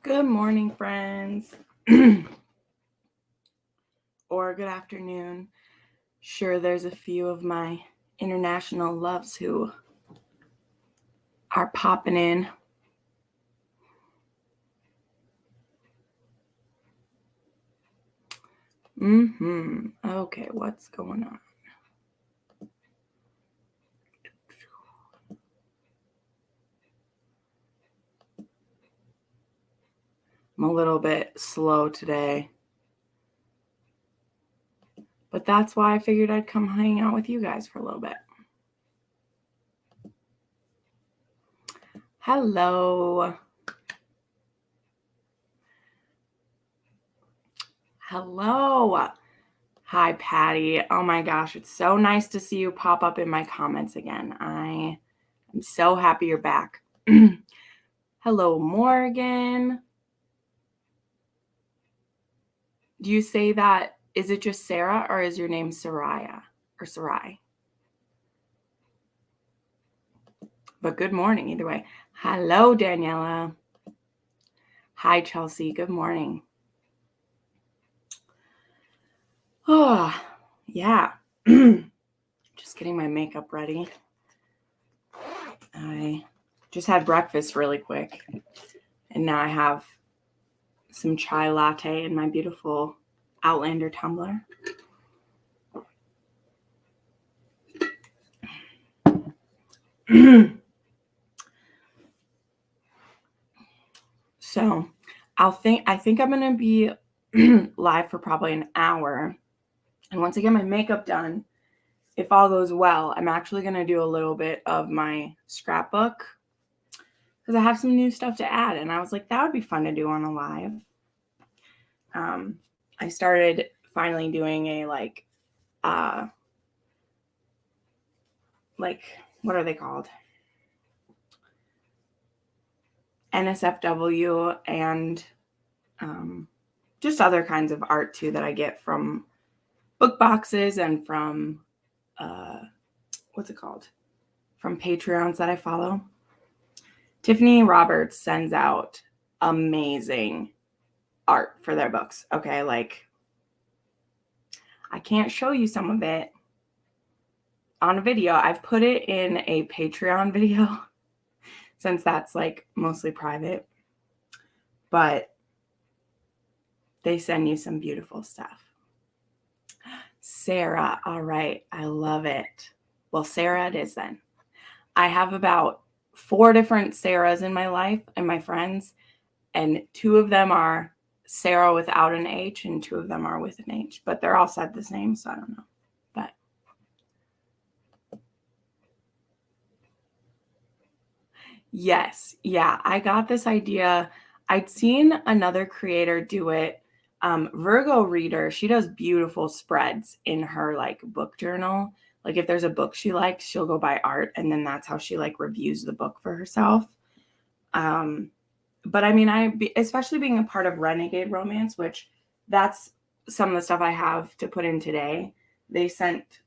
Good morning, friends. Or good afternoon. Sure, there's a few of my international loves who are popping in. Okay, what's going on? I'm a little bit slow today. But that's why I figured I'd come hang out with you guys for a little bit. Hello. Hello. Hi, Patty. Oh my gosh, it's so nice to see you pop up in my comments again. I am so happy you're back. Hello, Morgan. Do you say that? Is it just Sarah or is your name Soraya or Sarai? But good morning either way. Hello, Daniela. Hi, Chelsea. Good morning. Oh, yeah. Just getting my makeup ready. I just had breakfast really quick. And now I have some chai latte in my beautiful Outlander tumbler. So I think I'm going to be live for probably an hour. And once I get my makeup done, if all goes well, I'm actually going to do a little bit of my scrapbook because I have some new stuff to add. And I was like, that would be fun to do on a live. I started finally doing a like, what are they called? NSFW and just other kinds of art too that I get from book boxes and from what's it called? From Patreons that I follow. Tiffany Roberts sends out amazing art for their books. Okay, like I can't show you some of it on a video. I've put it in a Patreon video since that's like mostly private. But they send you some beautiful stuff. Sarah, all right, I love it. Well, Sarah it is then. I have about 4 different Sarahs in my life and my friends, and 2 of them are Sarah without an H and 2 of them are with an H, but they're all said the same, so I don't know. But yes, yeah, I got this idea. I'd seen another creator do it. Virgo Reader, she does beautiful spreads in her like book journal. Like if there's a book she likes, she'll go buy art and then that's how she like reviews the book for herself. But I mean, especially being a part of Renegade Romance, which that's some of the stuff I have to put in today. They sent,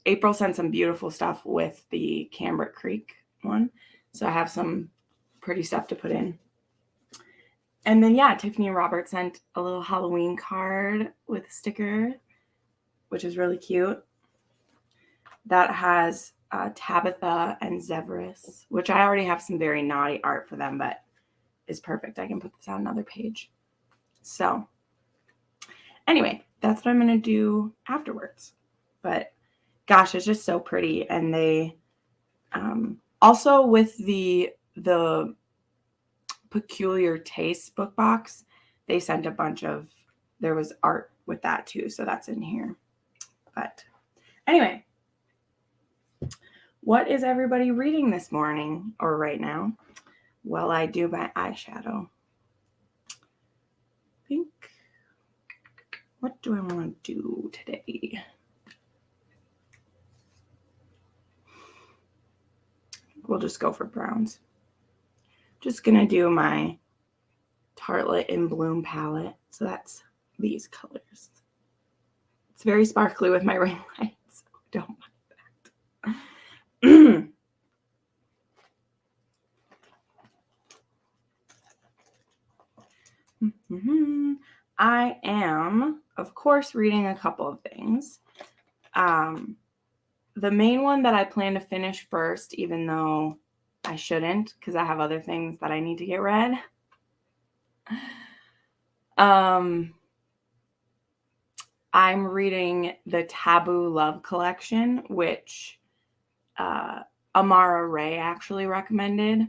April sent some beautiful stuff with the Cambric Creek one. So I have some pretty stuff to put in. And then, yeah, Tiffany Roberts sent a little Halloween card with a sticker, which is really cute. That has Tabitha and Zeverus, which I already have some very naughty art for them, but is perfect. I can put this on another page. So anyway, that's what I'm going to do afterwards. But gosh, it's just so pretty. And they also with the Peculiar Taste book box, they sent a bunch of, there was art with that too, so that's in here. But anyway, what is everybody reading this morning or right now? Well, I do my eyeshadow. Pink. What do I want to do today? We'll just go for browns. Just gonna do my Tartelette in Bloom palette. So that's these colors. It's very sparkly with my ring lights. Don't mind that. I am, of course, reading a couple of things. The main one that I plan to finish first, even though I shouldn't, because I have other things that I need to get read. I'm reading the Taboo Love Collection, which Amara Ray actually recommended,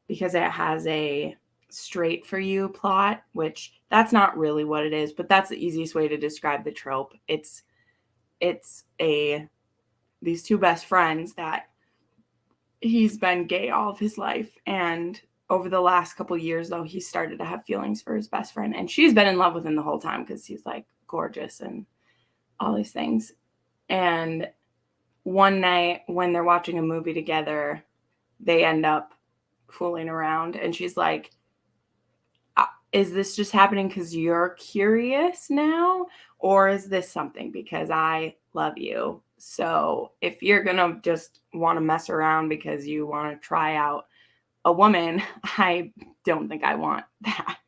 because it has a straight for you plot, which that's not really what it is, but that's the easiest way to describe the trope. It's these two best friends that he's been gay all of his life, and over the last couple years, though, he started to have feelings for his best friend, and she's been in love with him the whole time because he's like gorgeous and all these things. And one night when they're watching a movie together, they end up fooling around, and she's like, is this just happening because you're curious now, or is this something because I love you? So if you're gonna just want to mess around because you want to try out a woman, I don't think I want that.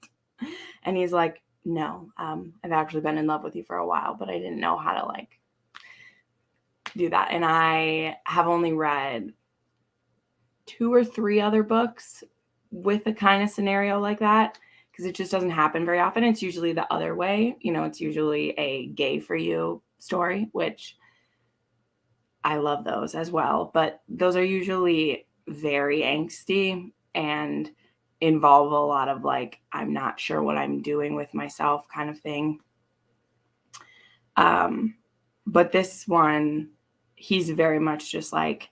And he's like, no, I've actually been in love with you for a while, but I didn't know how to like do that. And I have only read 2 or 3 other books with a kind of scenario like that, because it just doesn't happen very often. It's usually the other way. It's usually a gay for you story, which I love those as well. But those are usually very angsty and involve a lot of like, I'm not sure what I'm doing with myself kind of thing. But this one, he's very much just like,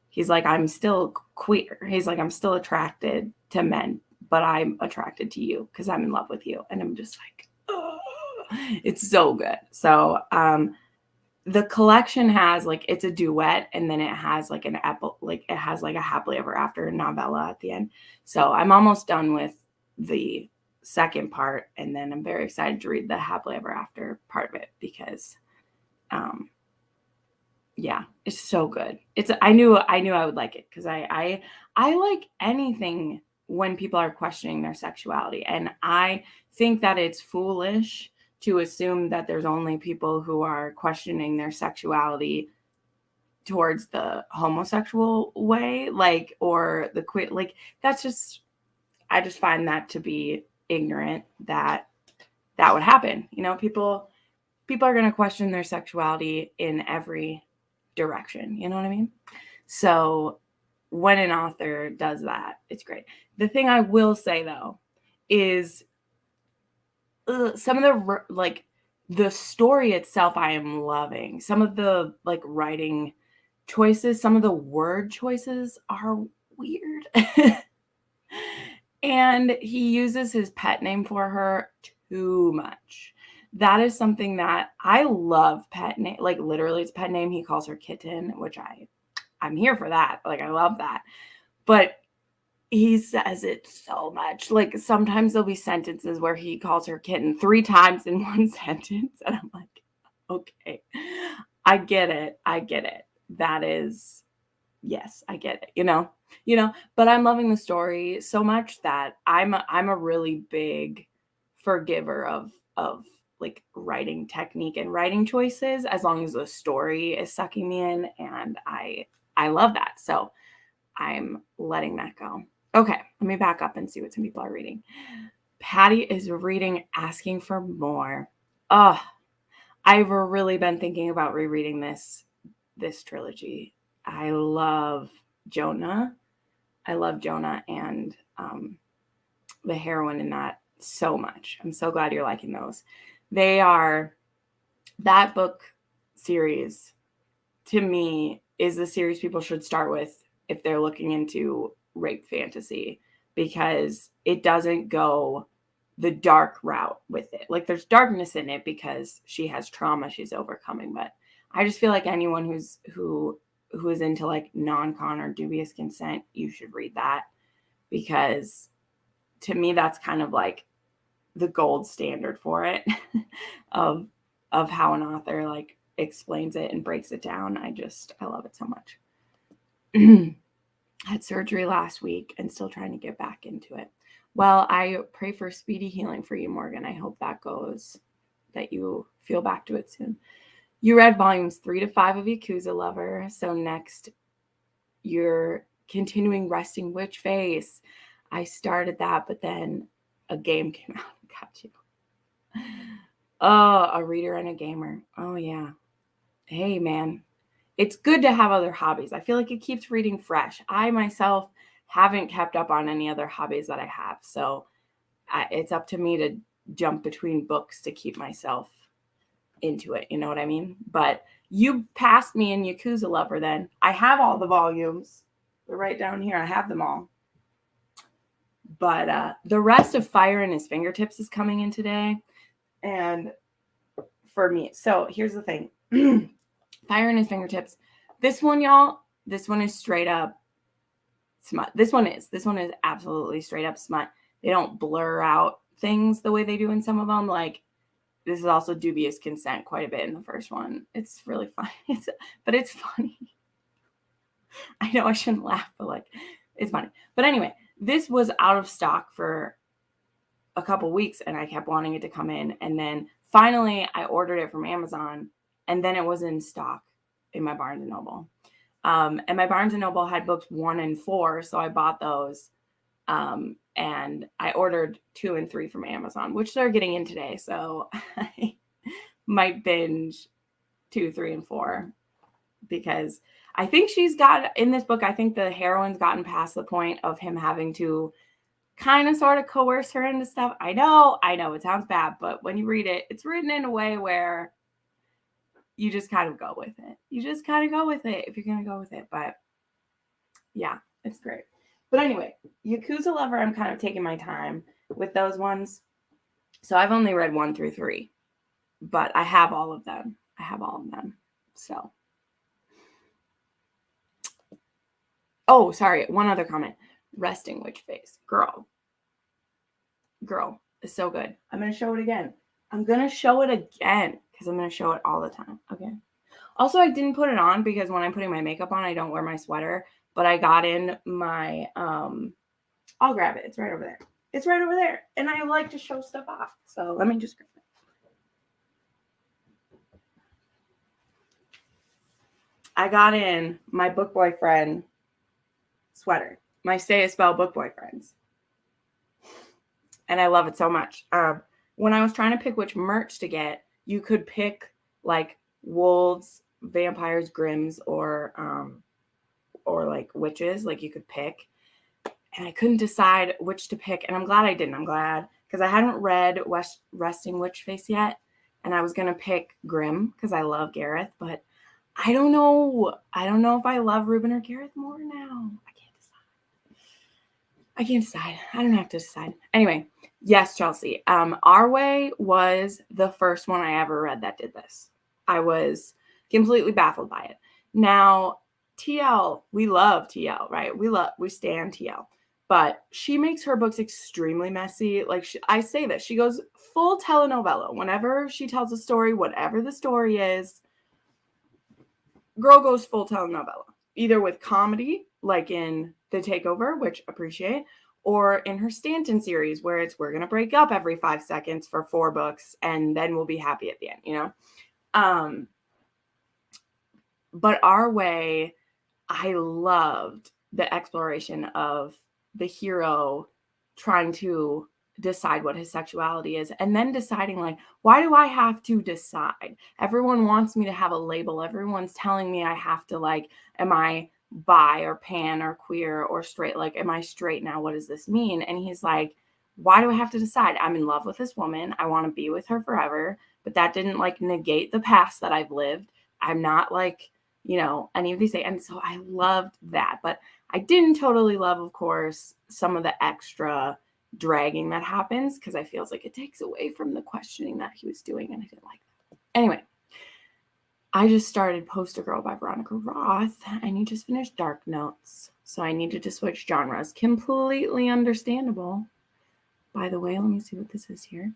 he's like, I'm still queer. He's like, I'm still attracted to men, but I'm attracted to you because I'm in love with you. And I'm just like, oh, it's so good. So the collection has like, it's a duet, and then it has like it has like a happily ever after novella at the end. So I'm almost done with the second part, and then I'm very excited to read the happily ever after part of it because yeah, it's so good. I knew I would like it because I like anything when people are questioning their sexuality, and I think that it's foolish to assume that there's only people who are questioning their sexuality towards the homosexual way, like, or the queer, like, that's just, I just find that to be ignorant that would happen. People are going to question their sexuality in every direction. You know what I mean? So when an author does that, it's great. The thing I will say though is some of the like the story itself I am loving. Some of the like writing choices, some of the word choices are weird. And he uses his pet name for her too much. That is something that I love. Pet name, like literally it's pet name. He calls her Kitten, which I'm here for that. Like, I love that. But he says it so much. Like, sometimes there'll be sentences where he calls her Kitten 3 times in one sentence. And I'm like, okay, I get it. That is, yes, I get it, but I'm loving the story so much that I'm a really big forgiver of like writing technique and writing choices, as long as the story is sucking me in, and I love that. So I'm letting that go. Okay, let me back up and see what some people are reading. Patty is reading Asking for More. I've really been thinking about rereading this trilogy. I love Jonah. And the heroine in that so much. I'm so glad you're liking those. That book series, to me, is the series people should start with if they're looking into rape fantasy, because it doesn't go the dark route with it. Like, there's darkness in it because she has trauma she's overcoming, but I just feel like anyone who is into like non-con or dubious consent, you should read that, because to me that's kind of like the gold standard for it of how an author like explains it and breaks it down. I love it so much. Had surgery last week and still trying to get back into it. Well, I pray for speedy healing for you, Morgan. I hope that you feel back to it soon. You read volumes 3 to 5 of Yakuza Lover. So next, you're continuing Resting Witch Face. I started that, but then a game came out and got you. Oh, a reader and a gamer. Oh, yeah. Hey, man. It's good to have other hobbies. I feel like it keeps reading fresh. I myself haven't kept up on any other hobbies that I have. So it's up to me to jump between books to keep myself into it. You know what I mean? But you passed me in Yakuza Lover then. I have all the volumes. They're right down here. I have them all. But the rest of Fire in His Fingertips is coming in today. And for me, so here's the thing. Fire in His Fingertips. This one, y'all, this one is straight up smut. This one is absolutely straight up smut. They don't blur out things the way they do in some of them. Like, this is also dubious consent quite a bit in the first one. It's really funny. But it's funny. I know I shouldn't laugh, but like, it's funny. But anyway, this was out of stock for a couple weeks and I kept wanting it to come in. And then finally I ordered it from Amazon and then it was in stock in my Barnes & Noble. And my Barnes & Noble had books 1 and 4. So I bought those. And I ordered 2 and 3 from Amazon, which they're getting in today. So I might binge 2, 3, and 4 because I think in this book, I think the heroine's gotten past the point of him having to kind of sort of coerce her into stuff. I know it sounds bad, but when you read it, it's written in a way where you just kind of go with it. You just kind of go with it if you're going to go with it. But yeah, it's great. But anyway, Yakuza Lover, I'm kind of taking my time with those ones. So I've only read 1 through 3, but I have all of them. So. Oh, sorry. One other comment. Resting Witch Face. Girl, it's so good. I'm going to show it again. Because I'm going to show it all the time. Okay. Also, I didn't put it on because when I'm putting my makeup on, I don't wear my sweater. But I got in my, I'll grab it. It's right over there. And I like to show stuff off. So let me just grab it. I got in my book boyfriend sweater. My Say a Spell book boyfriends. And I love it so much. When I was trying to pick which merch to get, you could pick like wolves, vampires, grims, or like witches. Like you could pick. And I couldn't decide which to pick. And I'm glad I didn't. I'm glad. Because I hadn't read Resting Witch Face yet. And I was going to pick Grim because I love Gareth. But I don't know. I don't know if I love Ruben or Gareth more now. I can't decide. I don't have to decide. Anyway, yes, Chelsea. Our Way was the first one I ever read that did this. I was completely baffled by it. Now, TL, we love TL, right? We stan TL. But she makes her books extremely messy. Like I say this, she goes full telenovela. Whenever she tells a story, whatever the story is, girl goes full telenovela. Either with comedy, like in The Takeover, which appreciate, or in her Stanton series, where we're going to break up every 5 seconds for 4 books, and then we'll be happy at the end, you know? But Our Way, I loved the exploration of the hero trying to decide what his sexuality is and then deciding like, why do I have to decide? Everyone wants me to have a label. Everyone's telling me I have to like, am I bi or pan or queer or straight? Like, am I straight now? What does this mean? And he's like, why do I have to decide? I'm in love with this woman. I want to be with her forever. But that didn't like negate the past that I've lived. I'm not like, you know, any of these things. And so I loved that. But I didn't totally love, of course, some of the extra dragging that happens because I feels like it takes away from the questioning that he was doing. And I didn't like that. Anyway, I just started Poster Girl by Veronica Roth and you just finished Dark Notes. So I needed to switch genres. Completely understandable. By the way, let me see what this is here.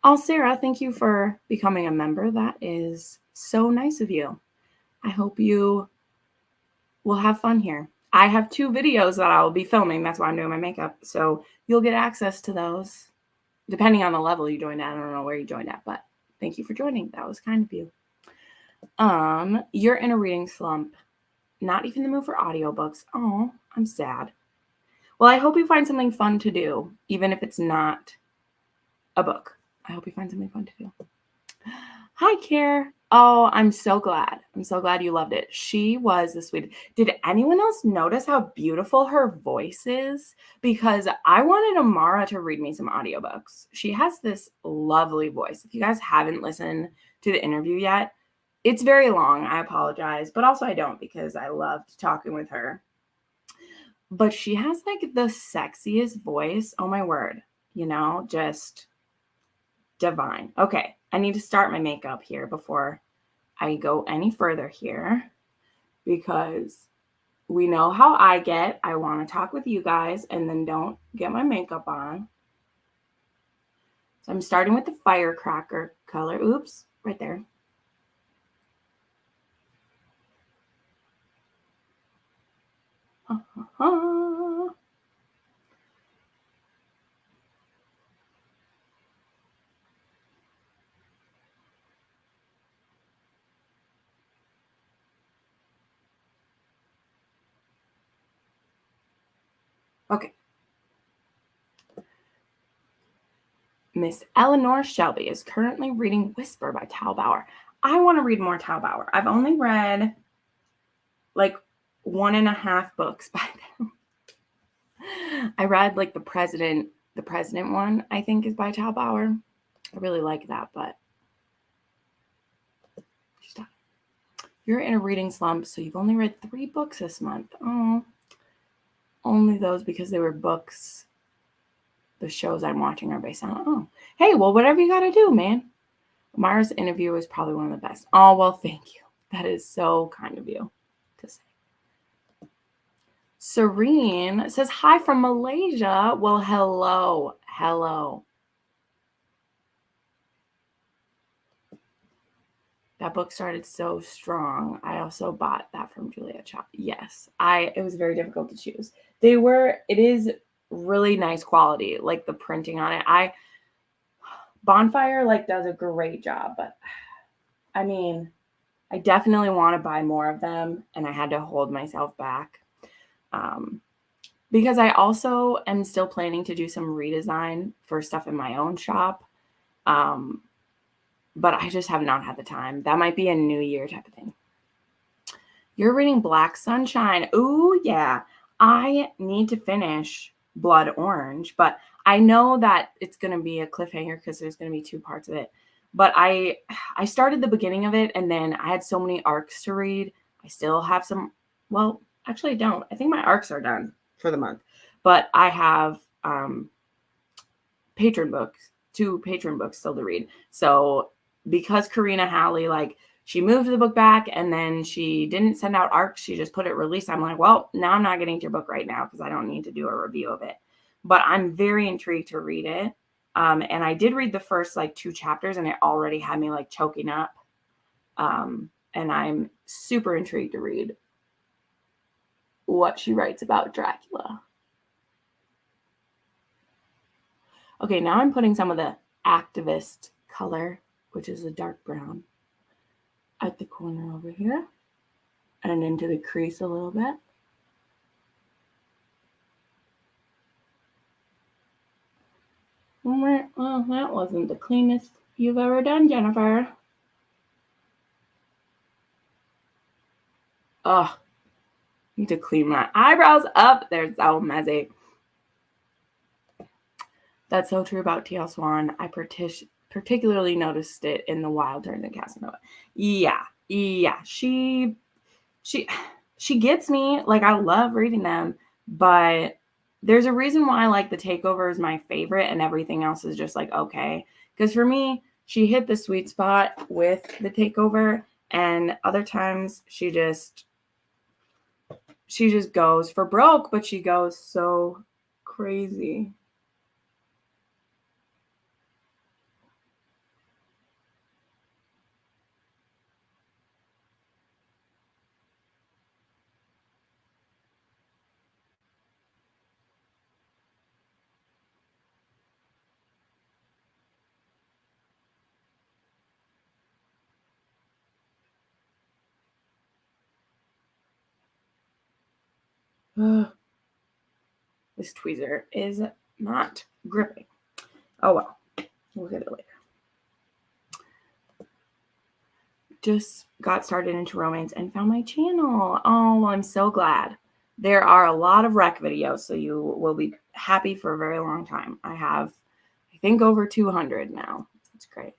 Oh, Sarah, thank you for becoming a member. That is so nice of you. I hope you will have fun here. I have 2 videos that I'll be filming. That's why I'm doing my makeup. So you'll get access to those depending on the level you joined at. I don't know where you joined at, but thank you for joining. That was kind of you. You're in a reading slump. Not even the mood for audiobooks. Oh, I'm sad. Well, I hope you find something fun to do, even if it's not a book. I hope you find something fun to do. Hi, Care. Oh, I'm so glad. I'm so glad you loved it. She was the sweetest. Did anyone else notice how beautiful her voice is? Because I wanted Amara to read me some audiobooks. She has this lovely voice. If you guys haven't listened to the interview yet, it's very long. I apologize, but also I don't because I loved talking with her. But she has like the sexiest voice. Oh my word. You know, just divine. Okay, I need to start my makeup here before I go any further here because we know how I get. I want to talk with you guys and then don't get my makeup on. So I'm starting with the firecracker color. Oops, right there. Okay. Miss Eleanor Shelby is currently reading Whisper by Talbauer. I want to read more Talbauer. I've only read like 1.5 books by them. I read like the president one, I think, is by Talbauer. I really like that, but you're in a reading slump, so you've only read 3 books this month. Oh, only those because they were books the shows I'm watching are based on. Oh, hey, well, whatever you got to do, man. Mara's interview was probably one of the best. Oh, well, thank you. That is so kind of you to say. Serene says, hi from Malaysia. Well, hello. Hello. That book started so strong. I also bought that from Juliet Shop. Yes, it was very difficult to choose. It is really nice quality, like the printing on it. Bonfire like does a great job, but I mean, I definitely want to buy more of them, and I had to hold myself back because I also am still planning to do some redesign for stuff in my own shop. But I just have not had the time. That might be a new year type of thing. You're reading Black Sunshine. Ooh, yeah. I need to finish Blood Orange, but I know that it's going to be a cliffhanger because there's going to be 2 parts of it. But I started the beginning of it, and then I had so many arcs to read. I still have some. Well, actually, I don't. I think my arcs are done for the month. But I have patron books, 2 patron books still to read. So because Karina Halley, like, she moved the book back and then she didn't send out arcs. She just put it release. I'm like, well, now I'm not getting to your book right now because I don't need to do a review of it. But I'm very intrigued to read it. And I did read the first like 2 chapters and it already had me like choking up. And I'm super intrigued to read what she writes about Dracula. Okay, now I'm putting some of the activist color, which is a dark brown, at the corner over here and into the crease a little bit. Well, that wasn't the cleanest you've ever done, Jennifer. Ugh. Need to clean my eyebrows up. They're so messy. That's so true about T.L. Swan. I particularly noticed it in The Wild Turns in Casanova. Yeah. She gets me. Like, I love reading them, but there's a reason why like The Takeover is my favorite and everything else is just like okay. Because for me, she hit the sweet spot with The Takeover, and other times she just goes for broke, but she goes so crazy. This tweezer is not gripping. Oh well, we'll get it later. Just got started into romance and found my channel. Oh, I'm so glad. There are a lot of rec videos, so you will be happy for a very long time. I have, I think, over 200 now. That's great.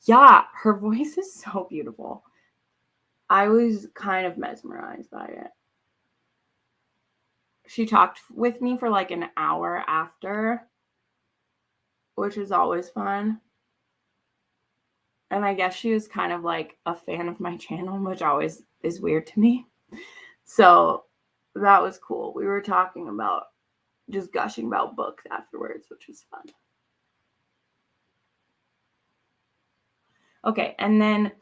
Yeah, her voice is so beautiful. I was kind of mesmerized by it. She talked with me for like an hour after, which is always fun. And I guess she was kind of like a fan of my channel, which always is weird to me. So that was cool. We were talking about just gushing about books afterwards, which was fun. Okay, and then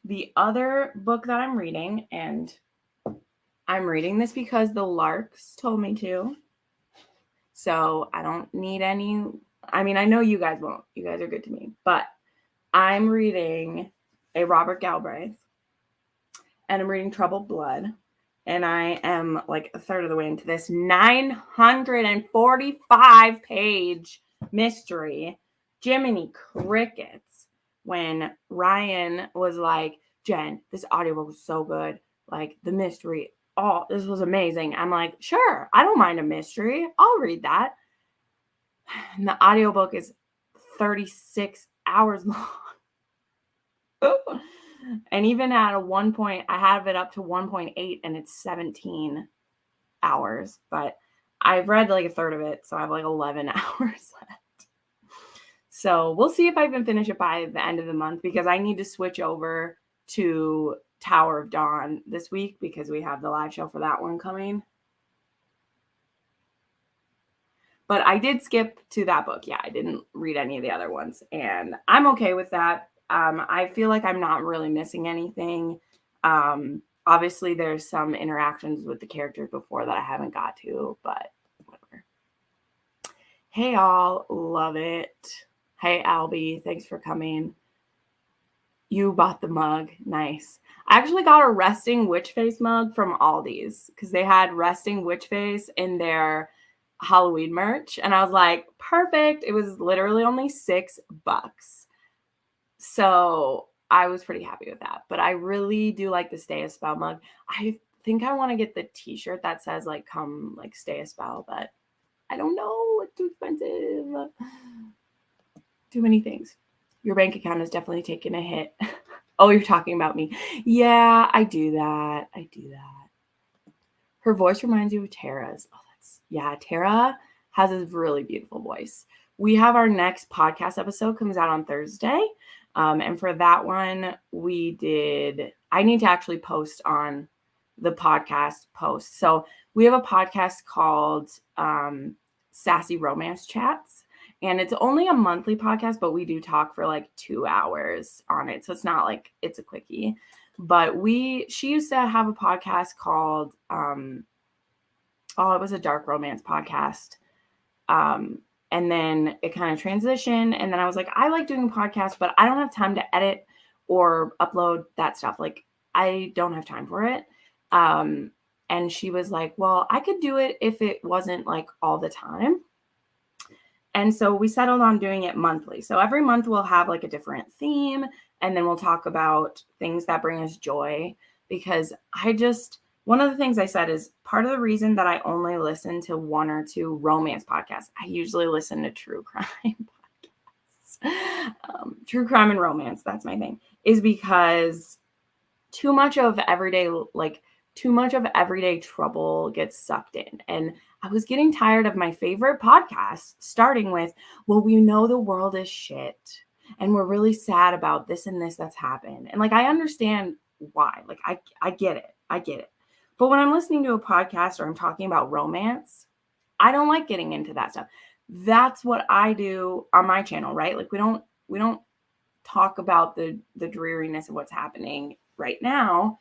the other book that I'm reading, and I'm reading this because the Larks told me to. So I don't need any. I mean, I know you guys won't. You guys are good to me. But I'm reading a Robert Galbraith, and I'm reading Troubled Blood. And I am like a third of the way into this 945 page mystery. Jiminy Crickets. When Ryan was like, Jen, this audiobook was so good. Like the mystery, oh, this was amazing. I'm like, sure, I don't mind a mystery. I'll read that. And the audiobook is 36 hours long. And even at a 1 point, I have it up to 1.8 and it's 17 hours. But I've read like a third of it, so I have like 11 hours left. So we'll see if I can finish it by the end of the month because I need to switch over to Tower of Dawn this week because we have the live show for that one coming. But I did skip to that book. Yeah, I didn't read any of the other ones. And I'm okay with that. I feel like I'm not really missing anything. Obviously, there's some interactions with the characters before that I haven't got to, but whatever. Hey, all. Love it. Hey, Albie. Thanks for coming. You bought the mug. Nice. I actually got a resting witch face mug from Aldi's because they had resting witch face in their Halloween merch. And I was like, perfect. It was literally only $6. So I was pretty happy with that. But I really do like the Stay a Spell mug. I think I want to get the t-shirt that says like, come like stay a spell, but I don't know. It's too expensive. Too many things. Your bank account is definitely taking a hit. Oh, you're talking about me. Yeah, I do that. Her voice reminds you of Tara's. Oh, yeah, Tara has a really beautiful voice. We have our next podcast episode comes out on Thursday. And for that one, I need to actually post on the podcast post. So we have a podcast called Sassy Romance Chats. And it's only a monthly podcast, but we do talk for like 2 hours on it. So it's not like it's a quickie. But she used to have a podcast called, it was a dark romance podcast. And then it kind of transitioned. And then I was like, I like doing podcasts, but I don't have time to edit or upload that stuff. Like I don't have time for it. And she was like, well, I could do it if it wasn't like all the time. And so we settled on doing it monthly. So every month we'll have like a different theme and then we'll talk about things that bring us joy because one of the things I said is part of the reason that I only listen to 1 or 2 romance podcasts. I usually listen to true crime podcasts. True crime and romance, that's my thing, is because too much of everyday trouble gets sucked in. And I was getting tired of my favorite podcast starting with, well, we know the world is shit and we're really sad about this and this that's happened. And like, I understand why. Like, I get it. But when I'm listening to a podcast or I'm talking about romance, I don't like getting into that stuff. That's what I do on my channel, right? Like we don't talk about the dreariness of what's happening right now.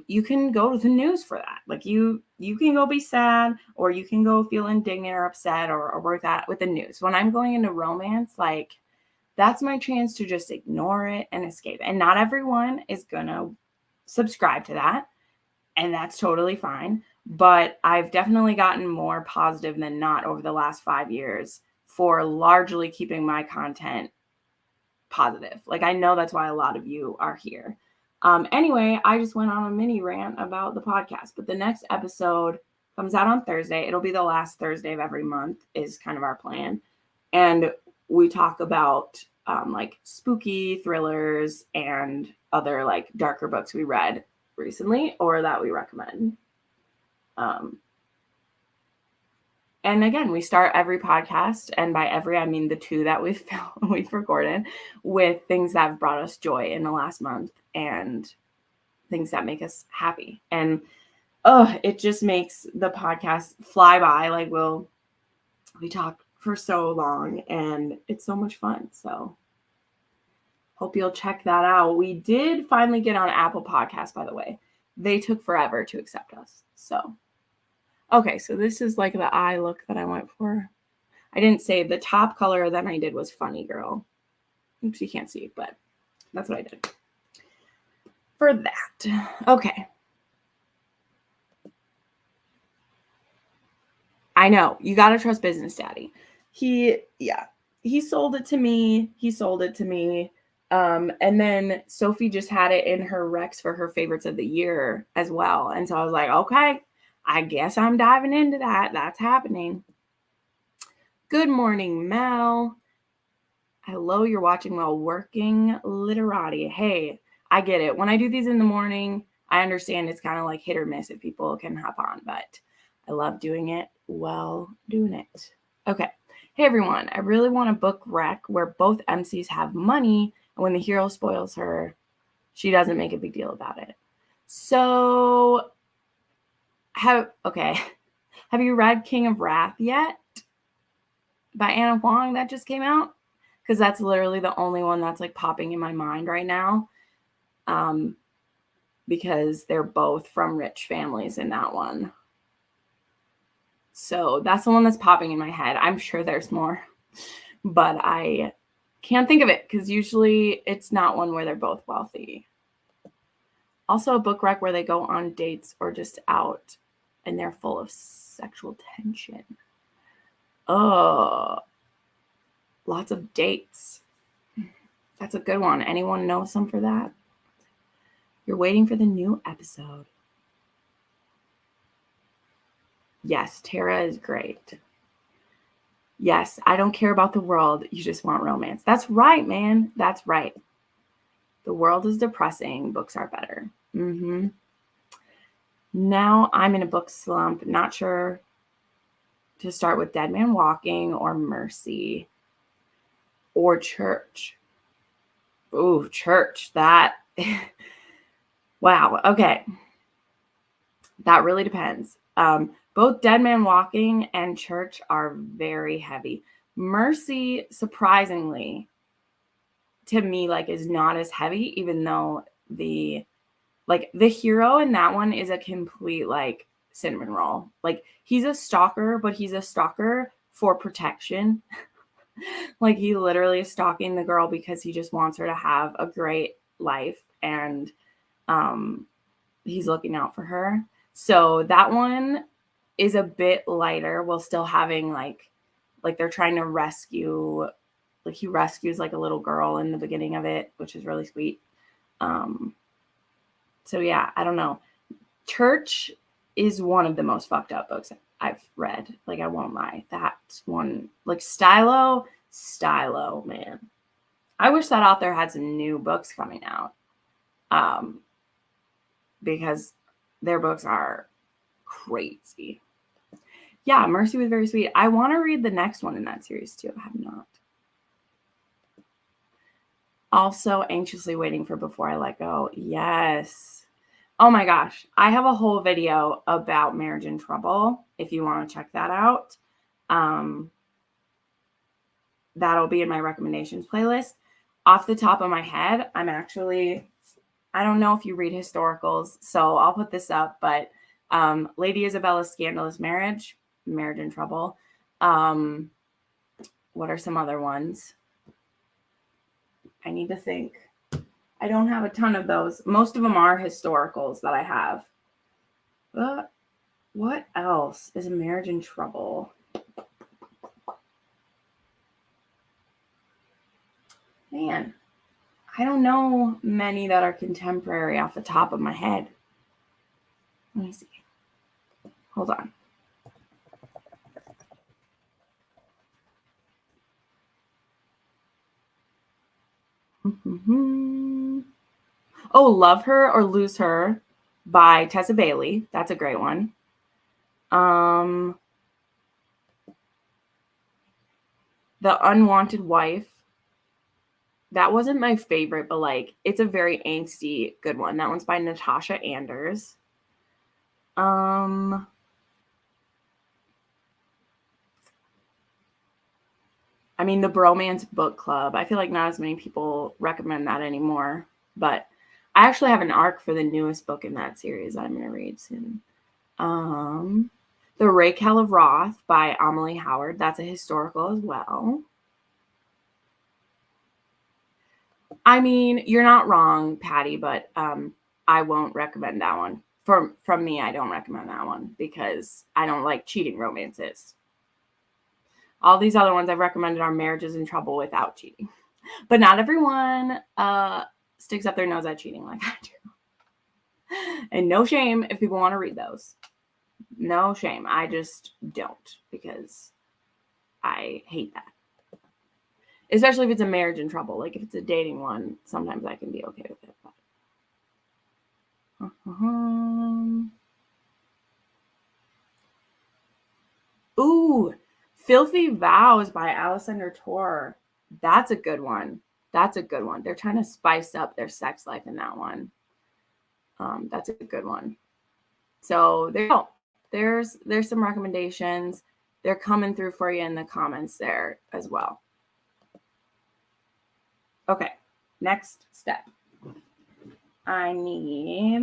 You can go to the news for that. Like you can go be sad or you can go feel indignant or upset or work that with the news. When I'm going into romance, like that's my chance to just ignore it and escape. And not everyone is going to subscribe to that. And that's totally fine. but I've definitely gotten more positive than not over the last 5 years for largely keeping my content positive. Like, I know that's why a lot of you are here. Anyway, I just went on a mini rant about the podcast, but the next episode comes out on Thursday. It'll be the last Thursday of every month is kind of our plan. And we talk about like spooky thrillers and other like darker books we read recently or that we recommend. And again, we start every podcast, and by every, I mean the 2 that we've recorded, with things that have brought us joy in the last month and things that make us happy. And it just makes the podcast fly by. Like we talk for so long, and it's so much fun. So hope you'll check that out. We did finally get on Apple Podcasts, by the way. They took forever to accept us. So okay, so this is like the eye look that I went for. I didn't say the top color that I did was Funny Girl. Oops, you can't see, but that's what I did for that. Okay. I know, you got to trust Business Daddy. He sold it to me. And then Sophie just had it in her recs for her favorites of the year as well. And so I was like, okay, I guess I'm diving into that. That's happening. Good morning, Mel. Hello, you're watching while working. Literati. Hey, I get it. When I do these in the morning, I understand it's kind of like hit or miss if people can hop on, but I love doing it while doing it. Okay. Hey, everyone. I really want a book rec where both MCs have money, and when the hero spoils her, she doesn't make a big deal about it. So, have you read King of Wrath yet? By Anna Huang that just came out? Because that's literally the only one that's like popping in my mind right now. Because they're both from rich families in that one. So that's the one that's popping in my head. I'm sure there's more, but I can't think of it because usually it's not one where they're both wealthy. Also a book rec where they go on dates or just out and they're full of sexual tension. Oh, lots of dates. That's a good one. Anyone know some for that? You're waiting for the new episode. Yes, Tara is great. Yes, I don't care about the world. You just want romance. That's right, man. That's right. The world is depressing. Books are better. Now I'm in a book slump. Not sure to start with Dead Man Walking or Mercy or Church. Ooh, Church. That. Wow. Okay. That really depends. Both Dead Man Walking and Church are very heavy. Mercy, surprisingly, to me, like, is not as heavy, even though the hero in that one is a complete, like, cinnamon roll. Like, he's a stalker, but he's a stalker for protection. Like, he literally is stalking the girl because he just wants her to have a great life, and he's looking out for her. So that one is a bit lighter while still having like they're trying to rescue, like he rescues like a little girl in the beginning of it, which is really sweet. So yeah, I don't know. Church is one of the most fucked up books I've read. Like, I won't lie. That one, like Stylo, man. I wish that author had some new books coming out. Because their books are crazy. Yeah, Mercy was very sweet. I want to read the next one in that series too. I have not. Also, anxiously waiting for Before I Let Go. Yes. Oh my gosh. I have a whole video about Marriage in Trouble if you want to check that out. That'll be in my recommendations playlist. Off the top of my head, I don't know if you read historicals, so I'll put this up, but Lady Isabella's Scandalous Marriage in Trouble. What are some other ones? I need to think. I don't have a ton of those. Most of them are historicals that I have. What else is a marriage in trouble? Man, I don't know many that are contemporary off the top of my head. Let me see. Hold on. Oh, Love Her or Lose Her by Tessa Bailey. That's a great one. The Unwanted Wife. That wasn't my favorite, but like it's a very angsty good one. That one's by Natasha Anders. I mean, the Bromance Book Club. I feel like not as many people recommend that anymore, but I actually have an arc for the newest book in that series that I'm going to read soon. The Raquel of Roth by Amelie Howard. That's a historical as well. I mean, you're not wrong, Patty, but I won't recommend that one. From me, I don't recommend that one because I don't like cheating romances. All these other ones I've recommended are marriages in trouble without cheating. But not everyone sticks up their nose at cheating like I do. And no shame if people want to read those. No shame. I just don't because I hate that. Especially if it's a marriage in trouble. Like if it's a dating one, sometimes I can be okay with it. Ooh, Filthy Vows by Alessandra Tor. That's a good one. That's a good one. They're trying to spice up their sex life in that one. That's a good one. So there you go. There's some recommendations. They're coming through for you in the comments there as well. Okay, next step. I need...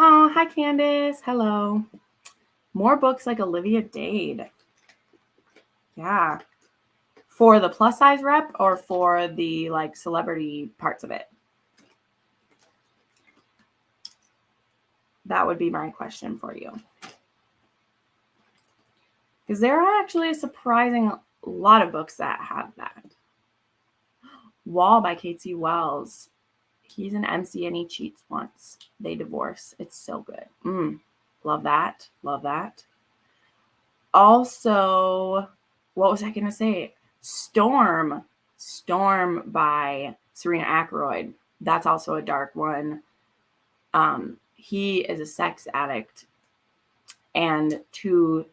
Oh, hi, Candace. Hello. More books like Olivia Dade. Yeah. For the plus size rep or for the like celebrity parts of it? That would be my question for you. Because there are actually a surprising lot of books that have that. Wall by Kate C. Wells. He's an MC and he cheats once. They divorce. It's so good. Love that. Love that. Also, what was I going to say? Storm by Serena Ackroyd. That's also a dark one. He is a sex addict, and to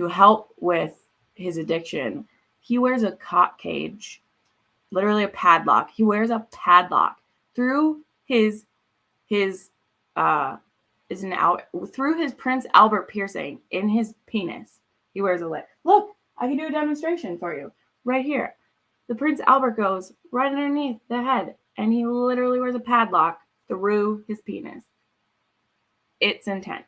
help with his addiction, he wears a cock cage, literally a padlock. He wears a padlock through his through his Prince Albert piercing in his penis. He wears a lip. Look, I can do a demonstration for you right here. The Prince Albert goes right underneath the head, and he literally wears a padlock through his penis. It's intense.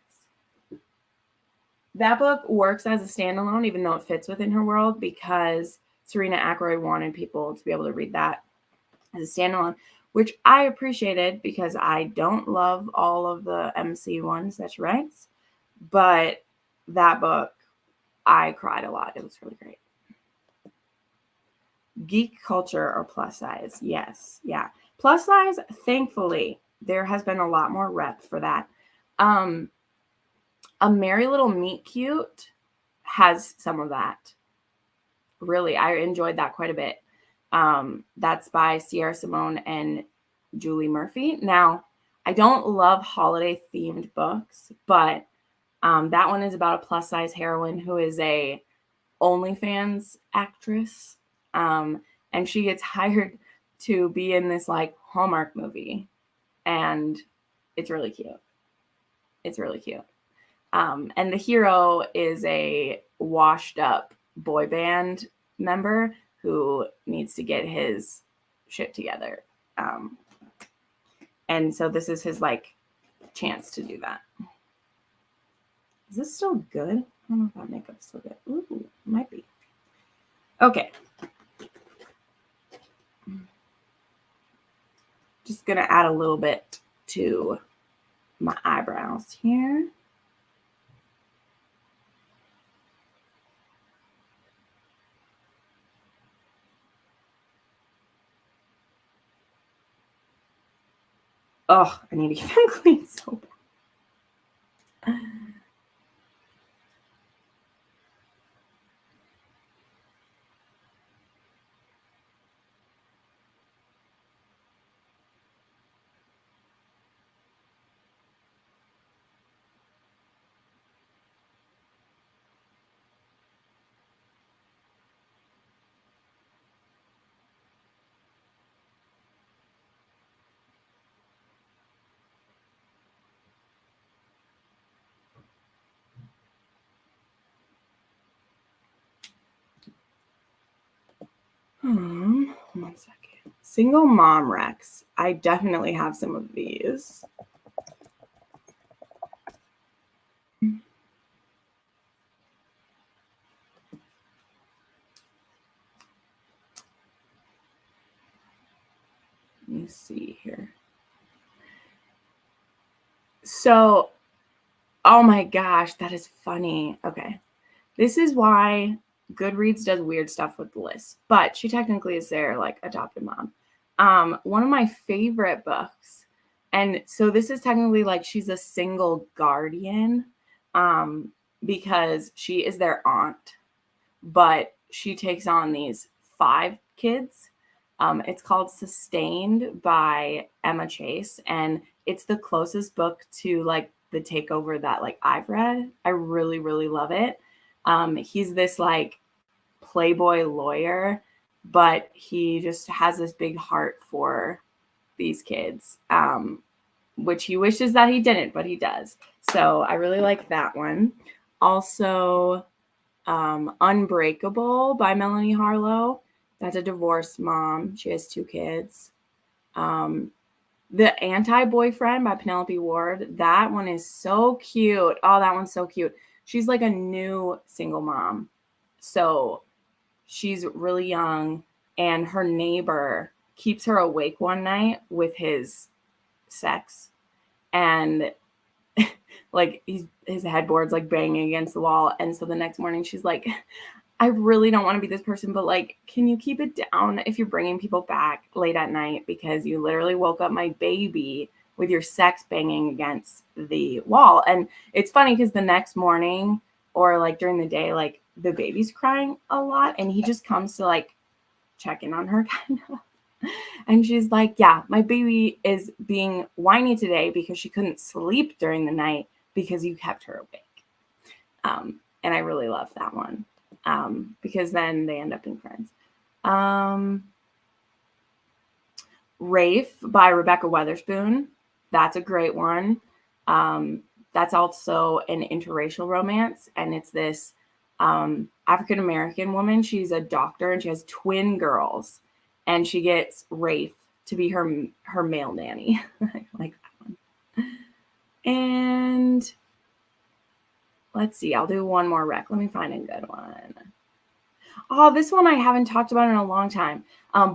That book works as a standalone, even though it fits within her world, because Serena Ackroyd wanted people to be able to read that as a standalone, which I appreciated because I don't love all of the MC ones that she writes. But that book, I cried a lot. It was really great. Geek culture or plus size? Yes. Yeah. Plus size, thankfully, there has been a lot more rep for that. A Merry Little Meet Cute has some of that. Really, I enjoyed that quite a bit. That's by Sierra Simone and Julie Murphy. Now, I don't love holiday-themed books, but that one is about a plus-size heroine who is a OnlyFans actress, and she gets hired to be in this like Hallmark movie, and it's really cute. It's really cute. And the hero is a washed-up boy band member who needs to get his shit together. And so this is his like chance to do that. Is this still good? I don't know if that makeup's still good. Ooh, it might be. Okay. Just gonna add a little bit to my eyebrows here. Oh, I need to get them clean so bad. One second. Single mom Rex. I definitely have some of these. Let me see here. So, oh my gosh, that is funny. Okay. This is why Goodreads does weird stuff with the list, but she technically is their like adopted mom. One of my favorite books, and so this is technically like she's a single guardian, because she is their aunt, but she takes on these 5 kids. It's called Sustained by Emma Chase, and it's the closest book to like the takeover that like I've read. I really, really love it. He's this like playboy lawyer, but he just has this big heart for these kids, which he wishes that he didn't, but he does. So I really like that one. Also, Unbreakable by Melanie Harlow. That's a divorced mom. She has 2 kids. The Anti-Boyfriend by Penelope Ward. That one is so cute. Oh, that one's so cute. She's like a new single mom. So she's really young, and her neighbor keeps her awake one night with his sex. And like his headboard's like banging against the wall. And so the next morning she's like, I really don't want to be this person, but like, can you keep it down if you're bringing people back late at night, because you literally woke up my baby with your sex banging against the wall. And it's funny because the next morning or like during the day, like the baby's crying a lot, and he just comes to like check in on her kind of. And she's like, yeah, my baby is being whiny today because she couldn't sleep during the night because you kept her awake. And I really love that one, because then they end up being friends. Rafe by Rebecca Weatherspoon. That's a great one. That's also an interracial romance, and it's this African-American woman. She's a doctor, and she has twin girls, and she gets Rafe to be her male nanny. I like that one. And let's see, I'll do one more rec. Let me find a good one. Oh, this one I haven't talked about in a long time.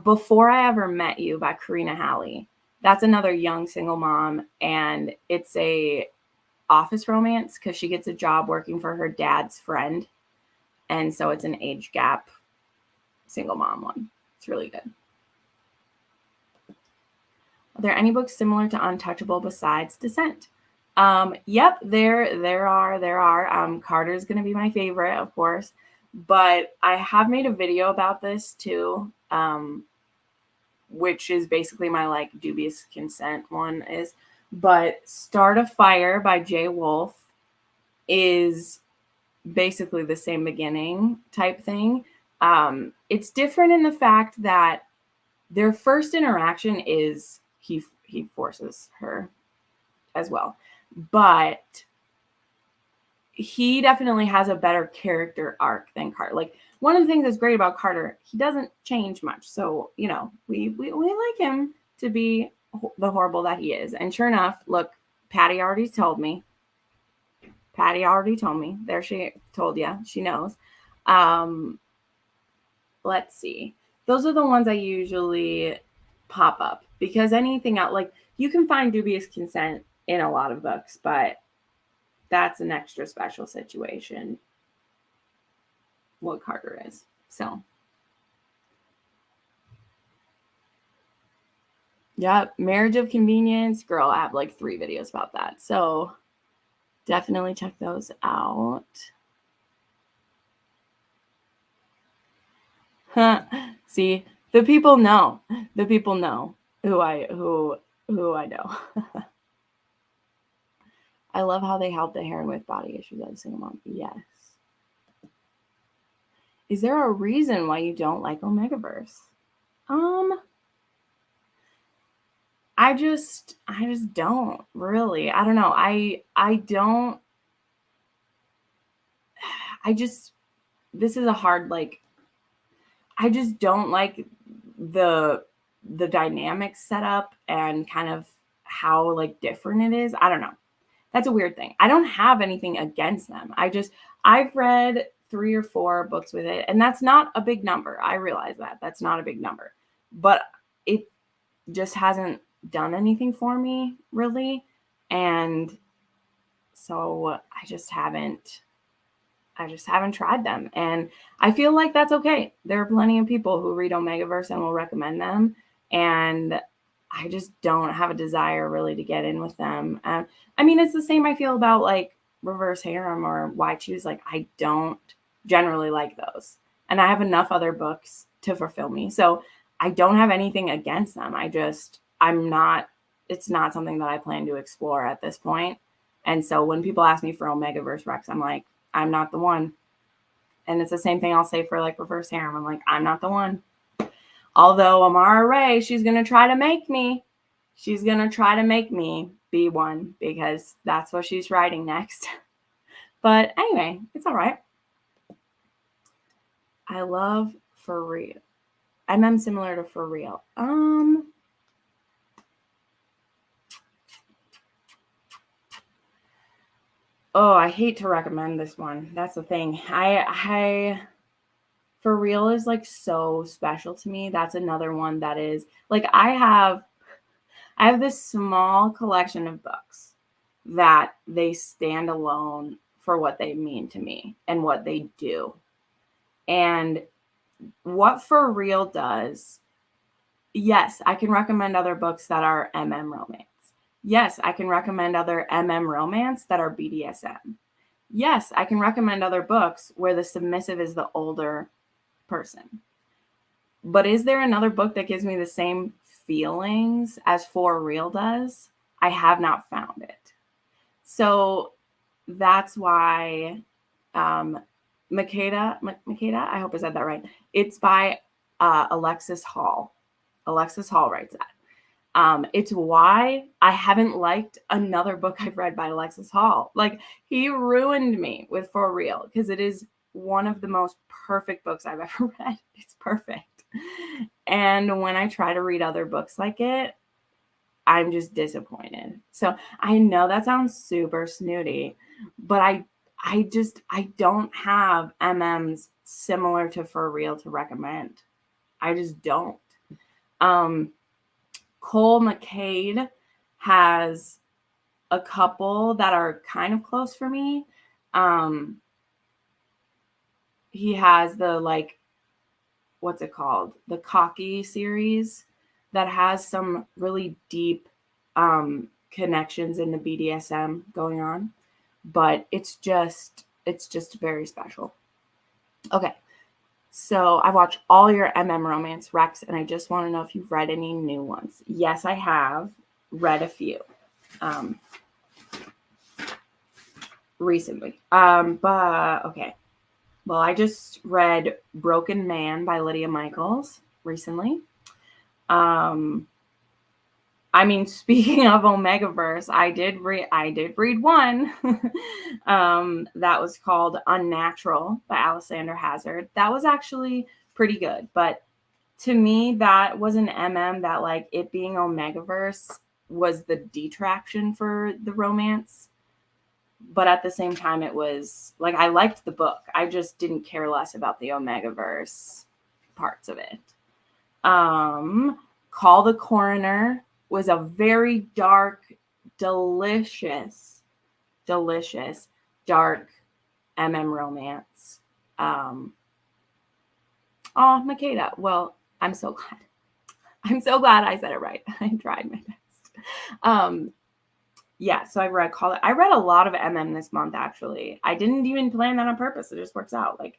Before I Ever Met You by Karina Halley. That's another young single mom, and it's a office romance because she gets a job working for her dad's friend. And so it's an age gap single mom one. It's really good. Are there any books similar to Untouchable besides Descent? Yep, there are. Carter's going to be my favorite, of course. But I have made a video about this too, which is basically my like dubious consent one is. But Start a Fire by Jay Wolf is basically the same beginning type thing. It's different in the fact that their first interaction is he forces her as well. But he definitely has a better character arc than Carter. Like, one of the things that's great about Carter, he doesn't change much. So, you know, we like him to be the horrible that he is. And sure enough, look, Patty already told me. Patty already told me. There, she told you. She knows. Let's see. Those are the ones I usually pop up, because anything else, like, you can find dubious consent in a lot of books, but that's an extra special situation. What Carter is. So, yep, Marriage of Convenience. Girl, I have like 3 videos about that. So definitely check those out. See, the people know. The people know who I know. I love how they help the heron with body issues as a single mom. Yes. Is there a reason why you don't like Omegaverse? I just don't really. I don't know. This is a hard, like, I just don't like the dynamics set up and kind of how, like, different it is. I don't know. That's a weird thing. I don't have anything against them. I've read 3 or 4 books with it, and that's not a big number. I realize that. That's not a big number. But it just hasn't done anything for me, really. And so I just haven't tried them. And I feel like that's okay. There are plenty of people who read Omegaverse and will recommend them. And I just don't have a desire really to get in with them. I mean, it's the same I feel about like Reverse Harem or Why Choose. Like, I don't generally like those. And I have enough other books to fulfill me. So I don't have anything against them. It's not something that I plan to explore at this point. And so when people ask me for Omegaverse Rex, I'm like, I'm not the one. And it's the same thing I'll say for like Reverse Harem. I'm like, I'm not the one. Although Amara Ray, she's going to try to make me be one, because that's what she's writing next. But anyway, it's all right. I love For Real. I'm similar to For Real. Oh, I hate to recommend this one. That's the thing. For Real is like so special to me. That's another one that is like, I have this small collection of books that they stand alone for what they mean to me and what they do. And what For Real does, yes, I can recommend other books that are romance. Yes, I can recommend other romance that are BDSM. Yes, I can recommend other books where the submissive is the older person. But is there another book that gives me the same feelings as For Real does? I have not found it. So that's why Makeda, I hope I said that right. It's by Alexis Hall. Alexis Hall writes that. It's why I haven't liked another book I've read by Alexis Hall. Like, he ruined me with For Real, because it is one of the most perfect books I've ever read. It's perfect. And when I try to read other books like it, I'm just disappointed. So I know that sounds super snooty, but I don't have MMs similar to For Real to recommend. I just don't. Cole McCade has a couple that are kind of close for me. He has the, like, what's it called? The Cocky series that has some really deep connections in the BDSM going on, but it's just very special. Okay. So I've watched all your romance, Rex, and I just want to know if you've read any new ones. Yes, I have read a few recently. But okay. Well, I just read Broken Man by Lydia Michaels recently. I mean, speaking of Omegaverse, I did read one that was called Unnatural by Alexander Hazard. That was actually pretty good, but to me, that was an that, like, it being Omegaverse was the detraction for the romance. but at the same time, it was like, I liked the book. I just didn't care less about the Omegaverse parts of it. Call the Coroner was a very dark, delicious, dark romance. Oh, Makeda. Well, I'm so glad. I'm so glad I said it right. I tried my best. Yeah, so I read a lot of this month, actually. I didn't even plan that on purpose. It just works out. Like,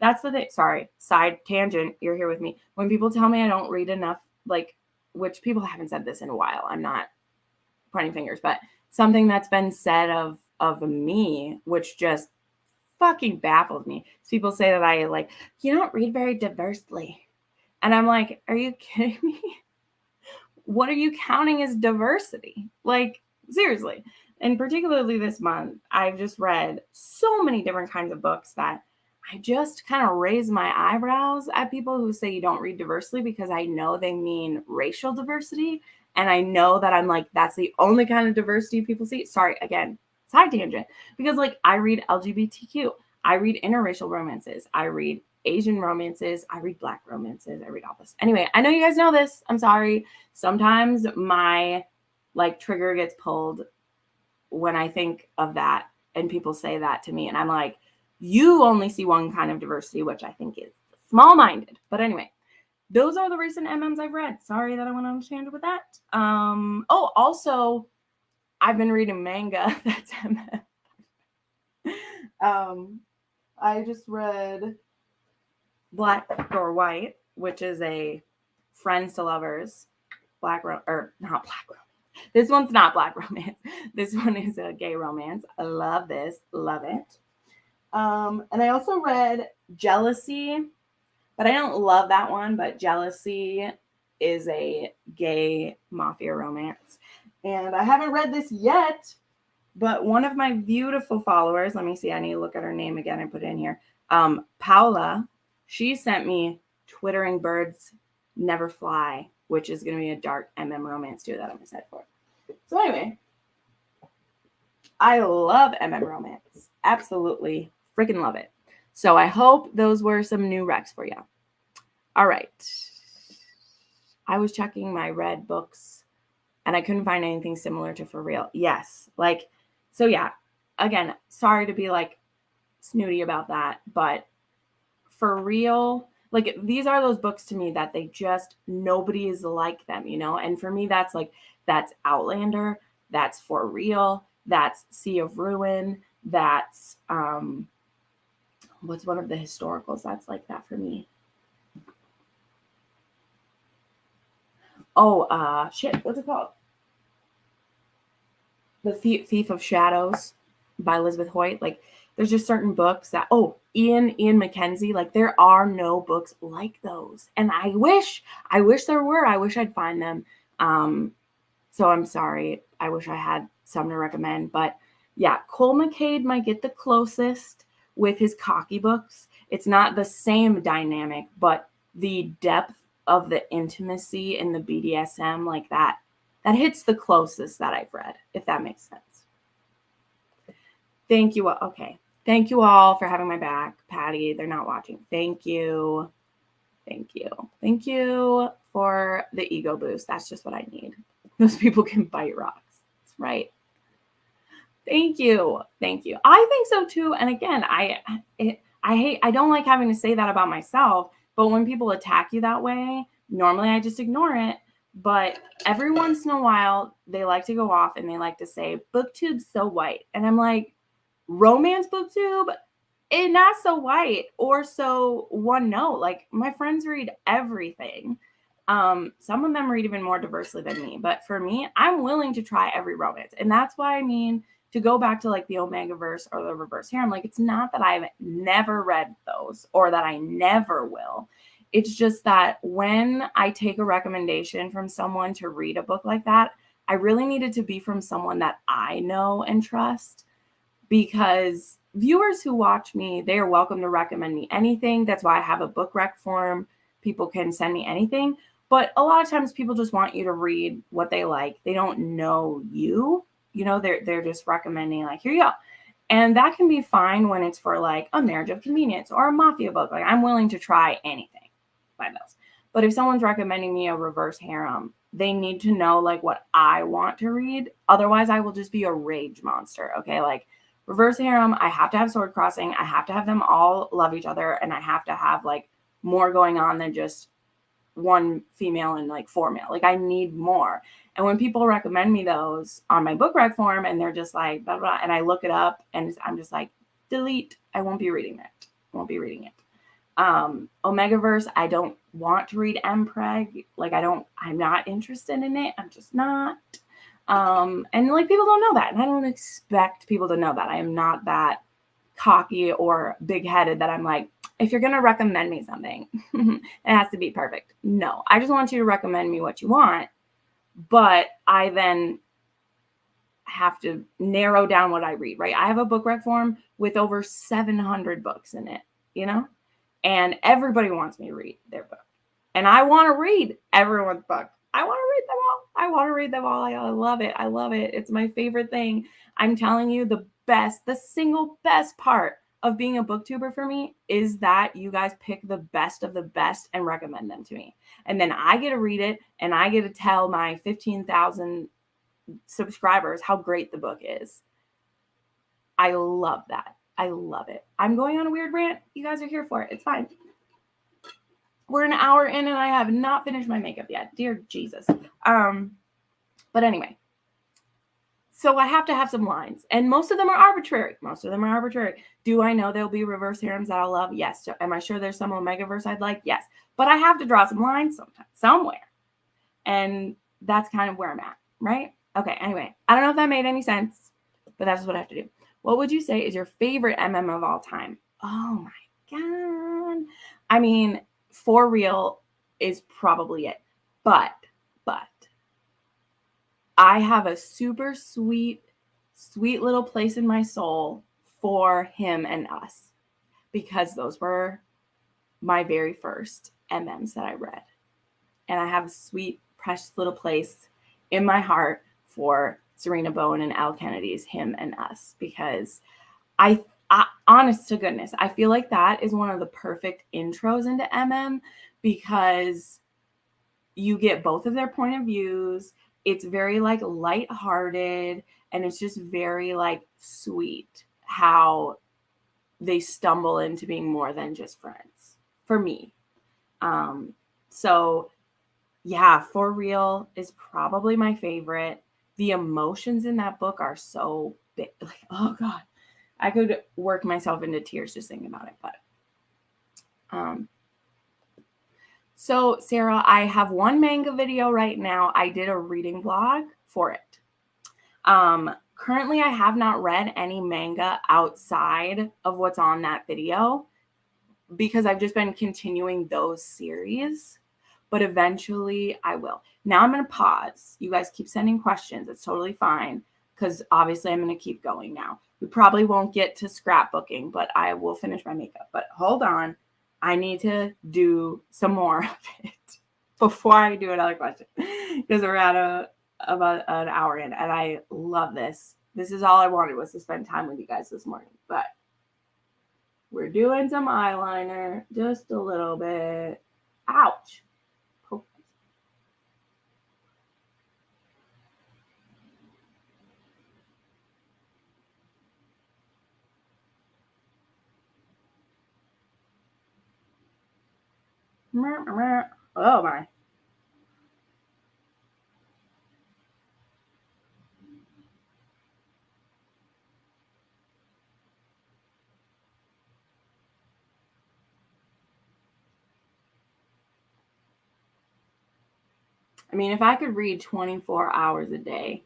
that's the thing. Sorry, side tangent. You're here with me. When people tell me I don't read enough, like, which people haven't said this in a while. I'm not pointing fingers, but something that's been said of me, which just fucking baffles me. People say that I, like, you don't read very diversely. And I'm like, are you kidding me? What are you counting as diversity? Like, seriously. And particularly this month, I've just read so many different kinds of books that I just kind of raise my eyebrows at people who say you don't read diversely, because I know they mean racial diversity. And I know that I'm like, that's the only kind of diversity people see. Sorry, again, side tangent. Because, like, I read LGBTQ. I read interracial romances. I read Asian romances. I read Black romances. I read all this. Anyway, I know you guys know this. I'm sorry. Sometimes my, like, trigger gets pulled when I think of that and people say that to me. And I'm like, you only see one kind of diversity, which I think is small-minded. But anyway, those are the recent MMs I've read. Sorry that I went on a tangent with that. Oh, also, I've been reading manga. That's MM. I just read Black or White, which is a friends to lovers not black romance. This one's not black romance. This one is a gay romance. I love this. Love it. And I also read Jealousy, but I don't love that one. But Jealousy is a gay mafia romance. And I haven't read this yet, but one of my beautiful followers, let me see, I need to look at her name again and put it in here. Paula, she sent me Twittering Birds Never Fly, which is going to be a dark romance too that I'm excited for. So anyway, I love romance. Absolutely freaking love it. So I hope those were some new recs for you. All right. I was checking my read books and I couldn't find anything similar to For Real. Yes. Like, so yeah, again, sorry to be like snooty about that, but For Real, like, these are those books to me that they just, nobody is like them, you know? And for me, that's like, that's Outlander, that's For Real, that's Sea of Ruin, that's, what's one of the historicals that's like that for me? Oh, shit, what's it called? The Thief of Shadows by Elizabeth Hoyt. Like, there's just certain books that, Ian Mackenzie, like, there are no books like those. And I wish there were. I wish I'd find them. So I'm sorry. I wish I had some to recommend. But yeah, Cole McCade might get the closest with his cocky books. It's not the same dynamic, but the depth of the intimacy in the BDSM, like that hits the closest that I've read, if that makes sense. Thank you. Okay. Thank you all for having my back. Patty, they're not watching. Thank you. Thank you. Thank you for the ego boost. That's just what I need. Those people can bite rocks. That's right. Thank you. Thank you. I think so too. And again, I don't like having to say that about myself, but when people attack you that way, normally I just ignore it. But every once in a while, they like to go off and they like to say, BookTube's so white. And I'm like, romance BookTube, it's not so white or so one note. Like, my friends read everything. Some of them read even more diversely than me. But for me, I'm willing to try every romance. And that's why, I mean, to go back to like the Omegaverse or the reverse harem, like, it's not that I've never read those or that I never will. It's just that when I take a recommendation from someone to read a book like that, I really need it to be from someone that I know and trust, because viewers who watch me, they are welcome to recommend me anything. That's why I have a book rec form. People can send me anything. But a lot of times people just want you to read what they like. They don't know you. You know, they're just recommending, like, here you go. And that can be fine when it's for like a Marriage of Convenience or a mafia book. Like I'm willing to try anything by those. But if someone's recommending me a reverse harem, they need to know like what I want to read. Otherwise, I will just be a rage monster. Okay. Like reverse harem, I have to have sword crossing. I have to have them all love each other. And I have to have like more going on than just one female and like 4 male. Like I need more. And when people recommend me those on my book rec form and they're just like blah blah, and I look it up and I'm just like delete. I won't be reading it. Won't be reading it. Omegaverse, I don't want to read MPreg. Like I'm not interested in it. I'm just not. And like people don't know that. And I don't expect people to know that. I am not that cocky or big-headed that I'm like, if you're going to recommend me something, it has to be perfect. No, I just want you to recommend me what you want. But I then have to narrow down what I read, right? I have a book rec form with over 700 books in it, and everybody wants me to read their book. And I want to read everyone's book. I want to read them all. I want to read them all. I love it. I love it. It's my favorite thing. I'm telling you, the single best part of being a booktuber for me is that you guys pick the best of the best and recommend them to me. And then I get to read it and I get to tell my 15,000 subscribers how great the book is. I love that. I love it. I'm going on a weird rant. You guys are here for it. It's fine. We're an hour in and I have not finished my makeup yet. Dear Jesus. But anyway, so I have to have some lines, and most of them are arbitrary. Do I know there'll be reverse harems that I'll love? Yes. So am I sure there's some Omegaverse I'd like? Yes. But I have to draw some lines somewhere. And that's kind of where I'm at, right? Okay, anyway, I don't know if that made any sense, but that's what I have to do. What would you say is your favorite MM of all time? Oh my God. I mean, For Real is probably it. But I have a super sweet little place in my soul for Him and Us, because those were my very first MMs that I read. And I have a sweet, precious little place in my heart for Serena Bowen and Al Kennedy's Him and Us, because I honest to goodness, I feel like that is one of the perfect intros into MM, because you get both of their point of views. It's very like lighthearted, and it's just very like sweet how they stumble into being more than just friends for me. So yeah, For Real is probably my favorite. The emotions in that book are so big. Like, oh God, I could work myself into tears just thinking about it. But so Sarah, I have one manga video right now. I did a reading vlog for it. Currently, I have not read any manga outside of what's on that video, because I've just been continuing those series. But eventually I will. Now I'm going to pause. You guys keep sending questions. It's totally fine, because obviously I'm going to keep going now. We probably won't get to scrapbooking, but I will finish my makeup. But hold on. I need to do some more of it before I do another question, because we're at about an hour in, and I love this. This is all I wanted, was to spend time with you guys this morning. But we're doing some eyeliner, just a little bit. Ouch. Oh my. I mean, if I could read 24 hours a day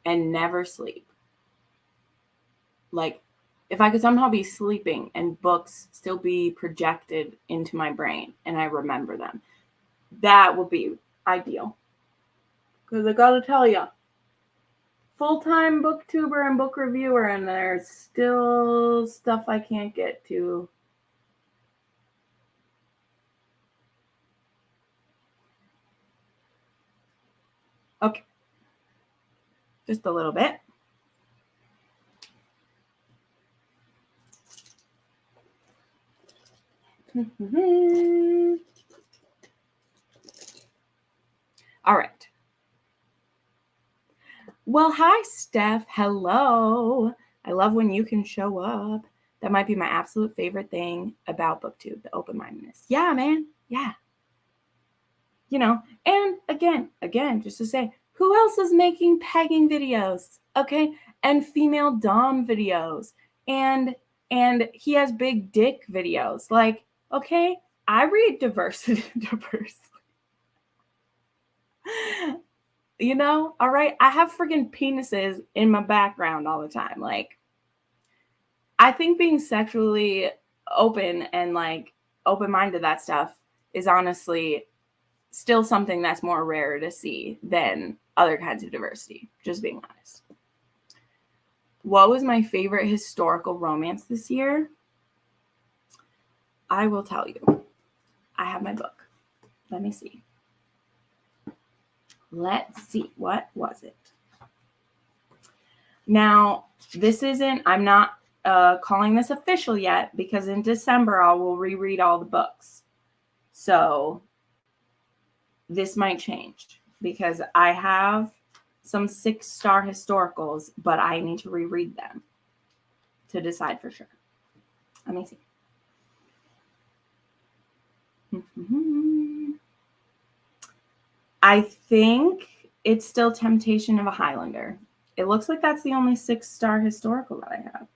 and never sleep, like if I could somehow be sleeping and books still be projected into my brain and I remember them, that would be ideal. Because I gotta tell you, full-time booktuber and book reviewer, and there's still stuff I can't get to. Okay. Just a little bit. All right. Well, hi, Steph. Hello. I love when you can show up. That might be my absolute favorite thing about BookTube, the open-mindedness. Yeah, man. Yeah. You know, and again, just to say, who else is making pegging videos? Okay. And female dom videos. And he has big dick videos. Like, okay, I read diversity. You know, all right. I have freaking penises in my background all the time. Like, I think being sexually open and like open-minded, that stuff is honestly still something that's more rare to see than other kinds of diversity, just being honest. What was my favorite historical romance this year? I will tell you. I have my book. Let me see. Let's see. What was it? Now, I'm not calling this official yet, because in December I will reread all the books. So this might change because I have some 6-star historicals, but I need to reread them to decide for sure. Let me see. I think it's still Temptation of a Highlander. It looks like that's the only 6-star historical that I have.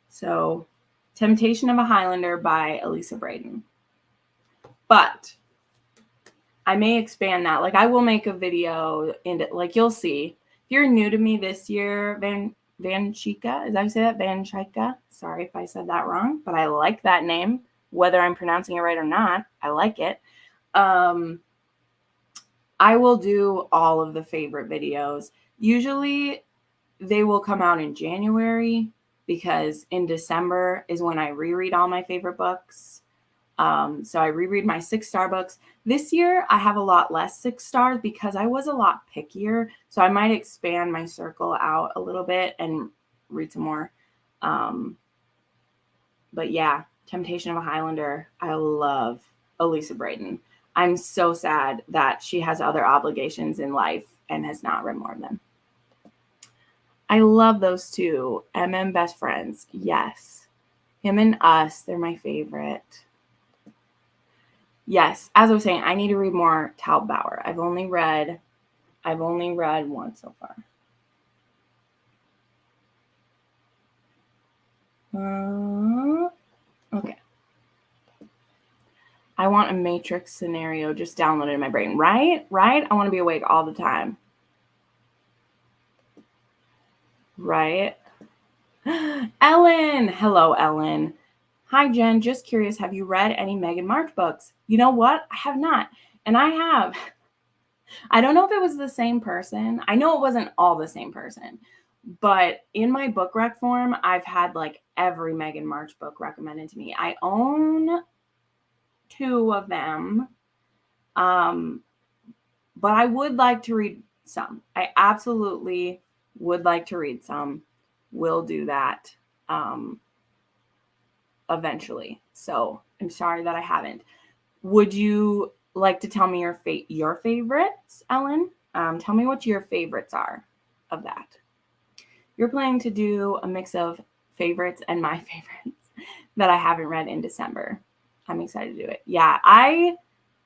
So, Temptation of a Highlander by Elisa Braden. But I may expand that. Like, I will make a video in it. Like, you'll see. If you're new to me this year, Van Chika, is that how you say that? Van Chika? Sorry if I said that wrong, but I like that name. Whether I'm pronouncing it right or not, I like it. I will do all of the favorite videos. Usually they will come out in January, because in December is when I reread all my favorite books. So I reread my 6-star books. This year I have a lot less 6 stars because I was a lot pickier. So I might expand my circle out a little bit and read some more. But yeah, Temptation of a Highlander. I love Elisa Braden. I'm so sad that she has other obligations in life and has not read more of them. I love those two. MM Best Friends. Yes. Him and Us. They're my favorite. Yes. As I was saying, I need to read more Tal Bauer. I've only read one so far. Okay. I want a Matrix scenario just downloaded in my brain. Right? I want to be awake all the time. Right? Ellen. Hello, Ellen. Hi, Jen. Just curious, have you read any Megan March books? You know what? I have not. And I have. I don't know if it was the same person. I know it wasn't all the same person. But in my book rec form, I've had like every Megan March book recommended to me. I own 2 of them. But I would like to read some. I absolutely would like to read some. Will do that eventually. So I'm sorry that I haven't. Would you like to tell me your favorites, Ellen? Tell me what your favorites are of that. You're planning to do a mix of favorites and my favorites that I haven't read in December. I'm excited to do it. Yeah,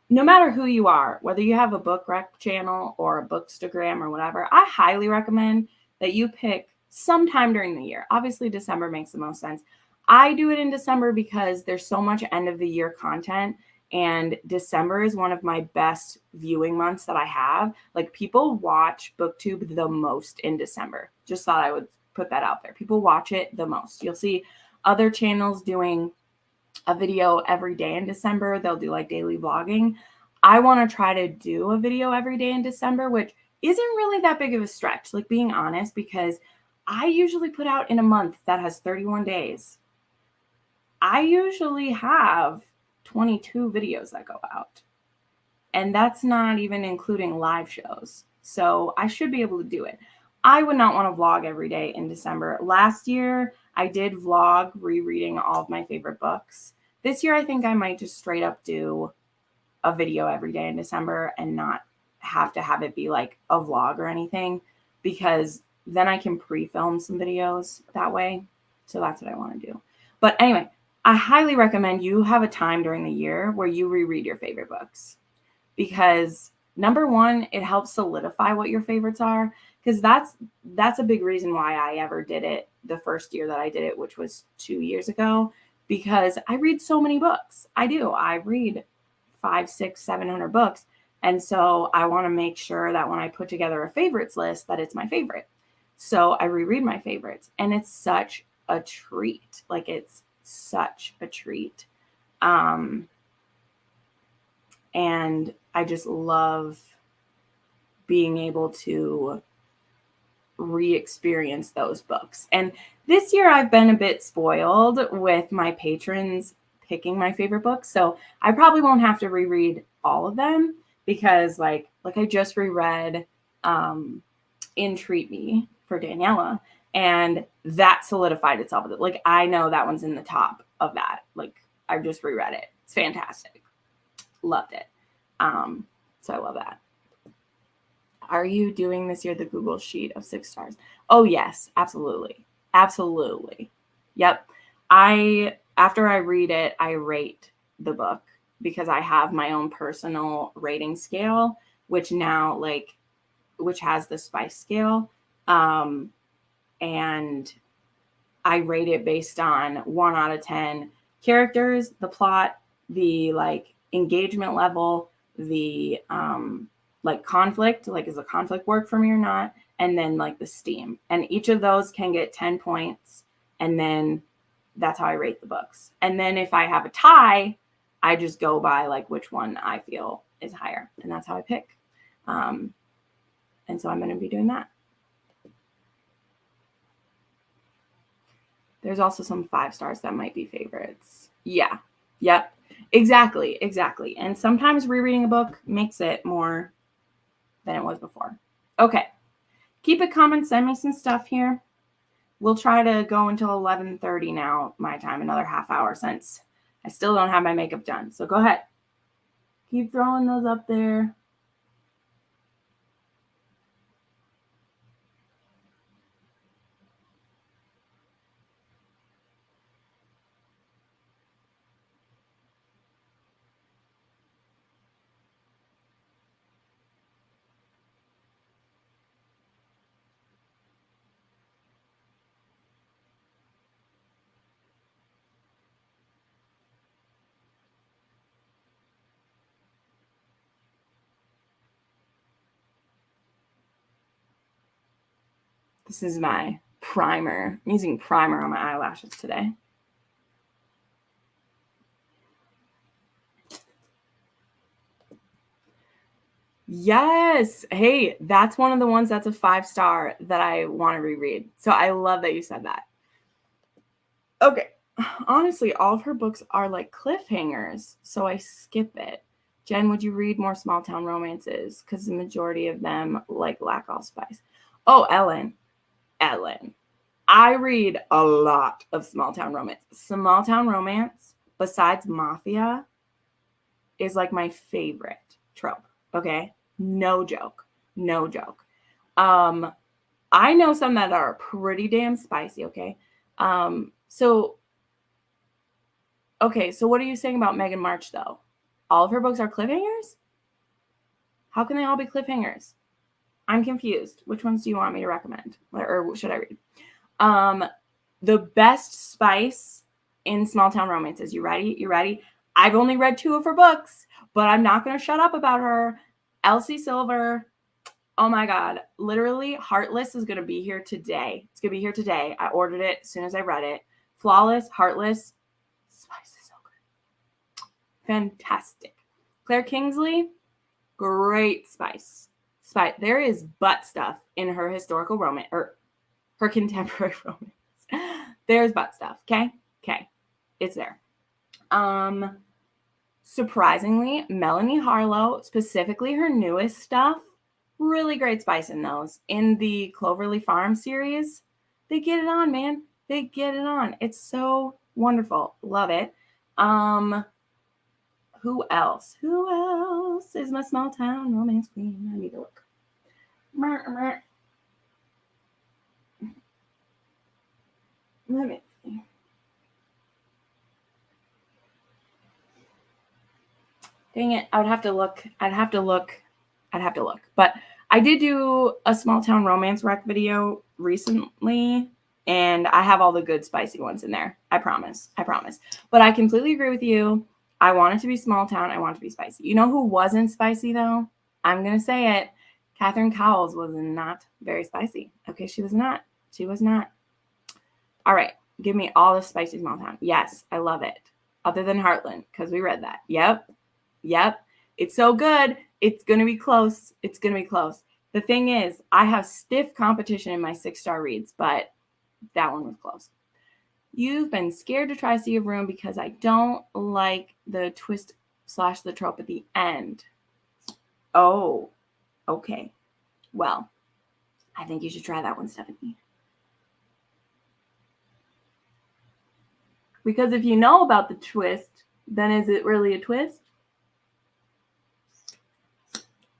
no matter who you are, whether you have a book rec channel or a bookstagram or whatever, I highly recommend that you pick sometime during the year. Obviously, December makes the most sense. I do it in December because there's so much end of the year content, and December is one of my best viewing months that I have. Like, people watch BookTube the most in December. Just thought I would put that out there. People watch it the most. You'll see other channels doing a video every day in December. They'll do like daily vlogging. I want to try to do a video every day in December, which isn't really that big of a stretch, like, being honest, because I usually put out in a month that has 31 days. I usually have 22 videos that go out, and that's not even including live shows. So I should be able to do it. I would not want to vlog every day in December. Last year, I did vlog rereading all of my favorite books. This year, I think I might just straight up do a video every day in December and not have to have it be like a vlog or anything, because then I can pre-film some videos that way. So that's what I want to do. But anyway, I highly recommend you have a time during the year where you reread your favorite books, because number one, it helps solidify what your favorites are, because that's a big reason why I ever did it the first year that I did it, which was 2 years ago, because I read so many books. I read 500, 600, 700 books. And so I want to make sure that when I put together a favorites list, that it's my favorite. So I reread my favorites, and it's such a treat. Like, it's such a treat. And I just love being able to re-experience those books. And this year I've been a bit spoiled with my patrons picking my favorite books. So I probably won't have to reread all of them, because like I just reread Entreat Me for Daniela, and that solidified itself. Like, I know that one's in the top of that. Like, I've just reread it. It's fantastic. Loved it. So I love that. Are you doing this year the Google Sheet of 6 stars? Oh, yes, absolutely. Absolutely. Yep. After I read it, I rate the book, because I have my own personal rating scale, which has the spice scale. And I rate it based on 1 out of 10 characters, the plot, the engagement level, the conflict, is the conflict work for me or not, and then the steam. And each of those can get 10 points, and then that's how I rate the books. And then if I have a tie, I just go by which one I feel is higher, and that's how I pick. And so I'm going to be doing that. There's also some 5 stars that might be favorites. Yeah. Yep. Exactly. And sometimes rereading a book makes it more than it was before. Okay. Keep it coming. Send me some stuff here. We'll try to go until 11:30 now, my time, another half hour, since I still don't have my makeup done. So go ahead. Keep throwing those up there. This is my primer. I'm using primer on my eyelashes today. Yes. Hey, that's one of the ones that's a 5-star that I want to reread. So I love that you said that. Okay. Honestly, all of her books are cliffhangers, so I skip it. Jen, would you read more small town romances? Because the majority of them lack all spice. Oh, Ellen. I read a lot of small town romance. Small town romance, besides Mafia, is my favorite trope. Okay? No joke. I know some that are pretty damn spicy, okay? So what are you saying about Megan March, though? All of her books are cliffhangers? How can they all be cliffhangers? I'm confused. Which ones do you want me to recommend? Or should I read? The best spice in small town romances. You ready? I've only read 2 of her books, but I'm not going to shut up about her. Elsie Silver. Oh my God. Literally, Heartless is going to be here today. It's going to be here today. I ordered it as soon as I read it. Flawless, Heartless. Spice is so good. Fantastic. Claire Kingsley. Great spice. There is butt stuff in her historical romance, or her contemporary romance. There's butt stuff. Okay. It's there. Surprisingly, Melanie Harlow, specifically her newest stuff, really great spice in those. In the Cloverleaf Farm series, they get it on, man. They get it on. It's so wonderful. Love it. Who else? Who else is my small town romance queen? I need to look. Let me see. Dang it. I would have to look. I'd have to look. But I did do a small town romance rec video recently, and I have all the good spicy ones in there. I promise. But I completely agree with you. I want it to be small town. I want it to be spicy. You know who wasn't spicy, though? I'm going to say it. Catherine Cowles was not very spicy. Okay, she was not. All right. Give me all the spicy small town. Yes, I love it. Other than Heartland, because we read that. Yep. It's so good. It's going to be close. The thing is, I have stiff competition in my 6-star reads, but that one was close. You've been scared to try Sea of Room because I don't like the twist / the trope at the end. Oh, okay. Well, I think you should try that one, Stephanie. Because if you know about the twist, then is it really a twist?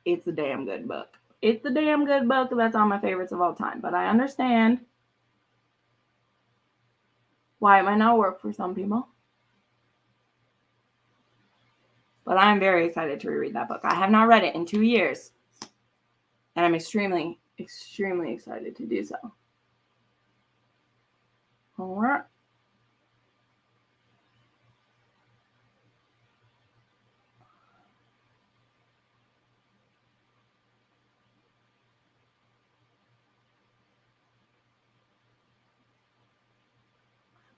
It's a damn good book. That's on my favorites of all time. But I understand why it might not work for some people. But I'm very excited to reread that book. I have not read it in 2 years. And I'm extremely, extremely excited to do so. All right.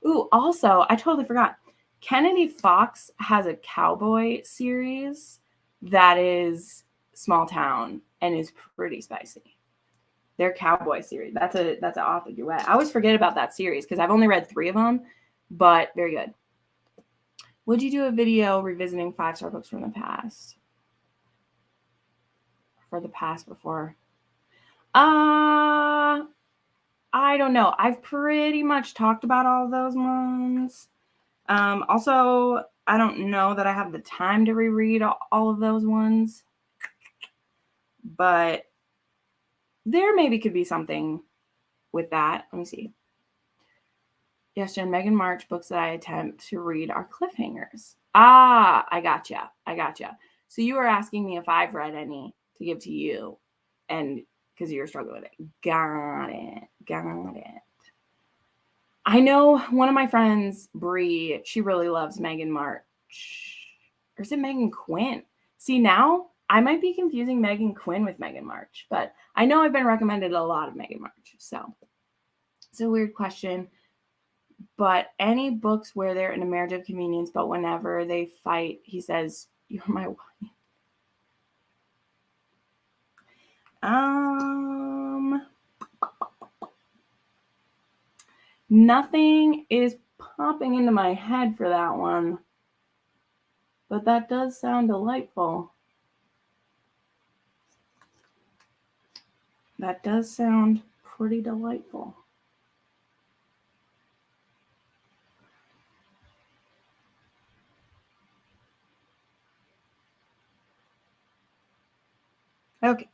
Ooh, also, I totally forgot. Kennedy Fox has a cowboy series that is small town and is pretty spicy. Their cowboy series. That's an author duet. I always forget about that series because I've only read 3 of them, but very good. Would you do a video revisiting 5-star books from the past? For the past before? I don't know. I've pretty much talked about all of those ones. Also, I don't know that I have the time to reread all of those ones. But there maybe could be something with that. Let me see. Yes, Jen, Megan March books that I attempt to read are cliffhangers. Ah, I gotcha. So you were asking me if I've read any to give to you, and because you're struggling with it. Got it. I know one of my friends, Bree, she really loves Megan March. Or is it Megan Quinn? See, now I might be confusing Megan Quinn with Megan March, but I know I've been recommended a lot of Megan March. So it's a weird question. But any books where they're in a marriage of convenience, but whenever they fight, he says, "You're my wife." Nothing is popping into my head for that one. But that does sound delightful. That does sound pretty delightful. Okay.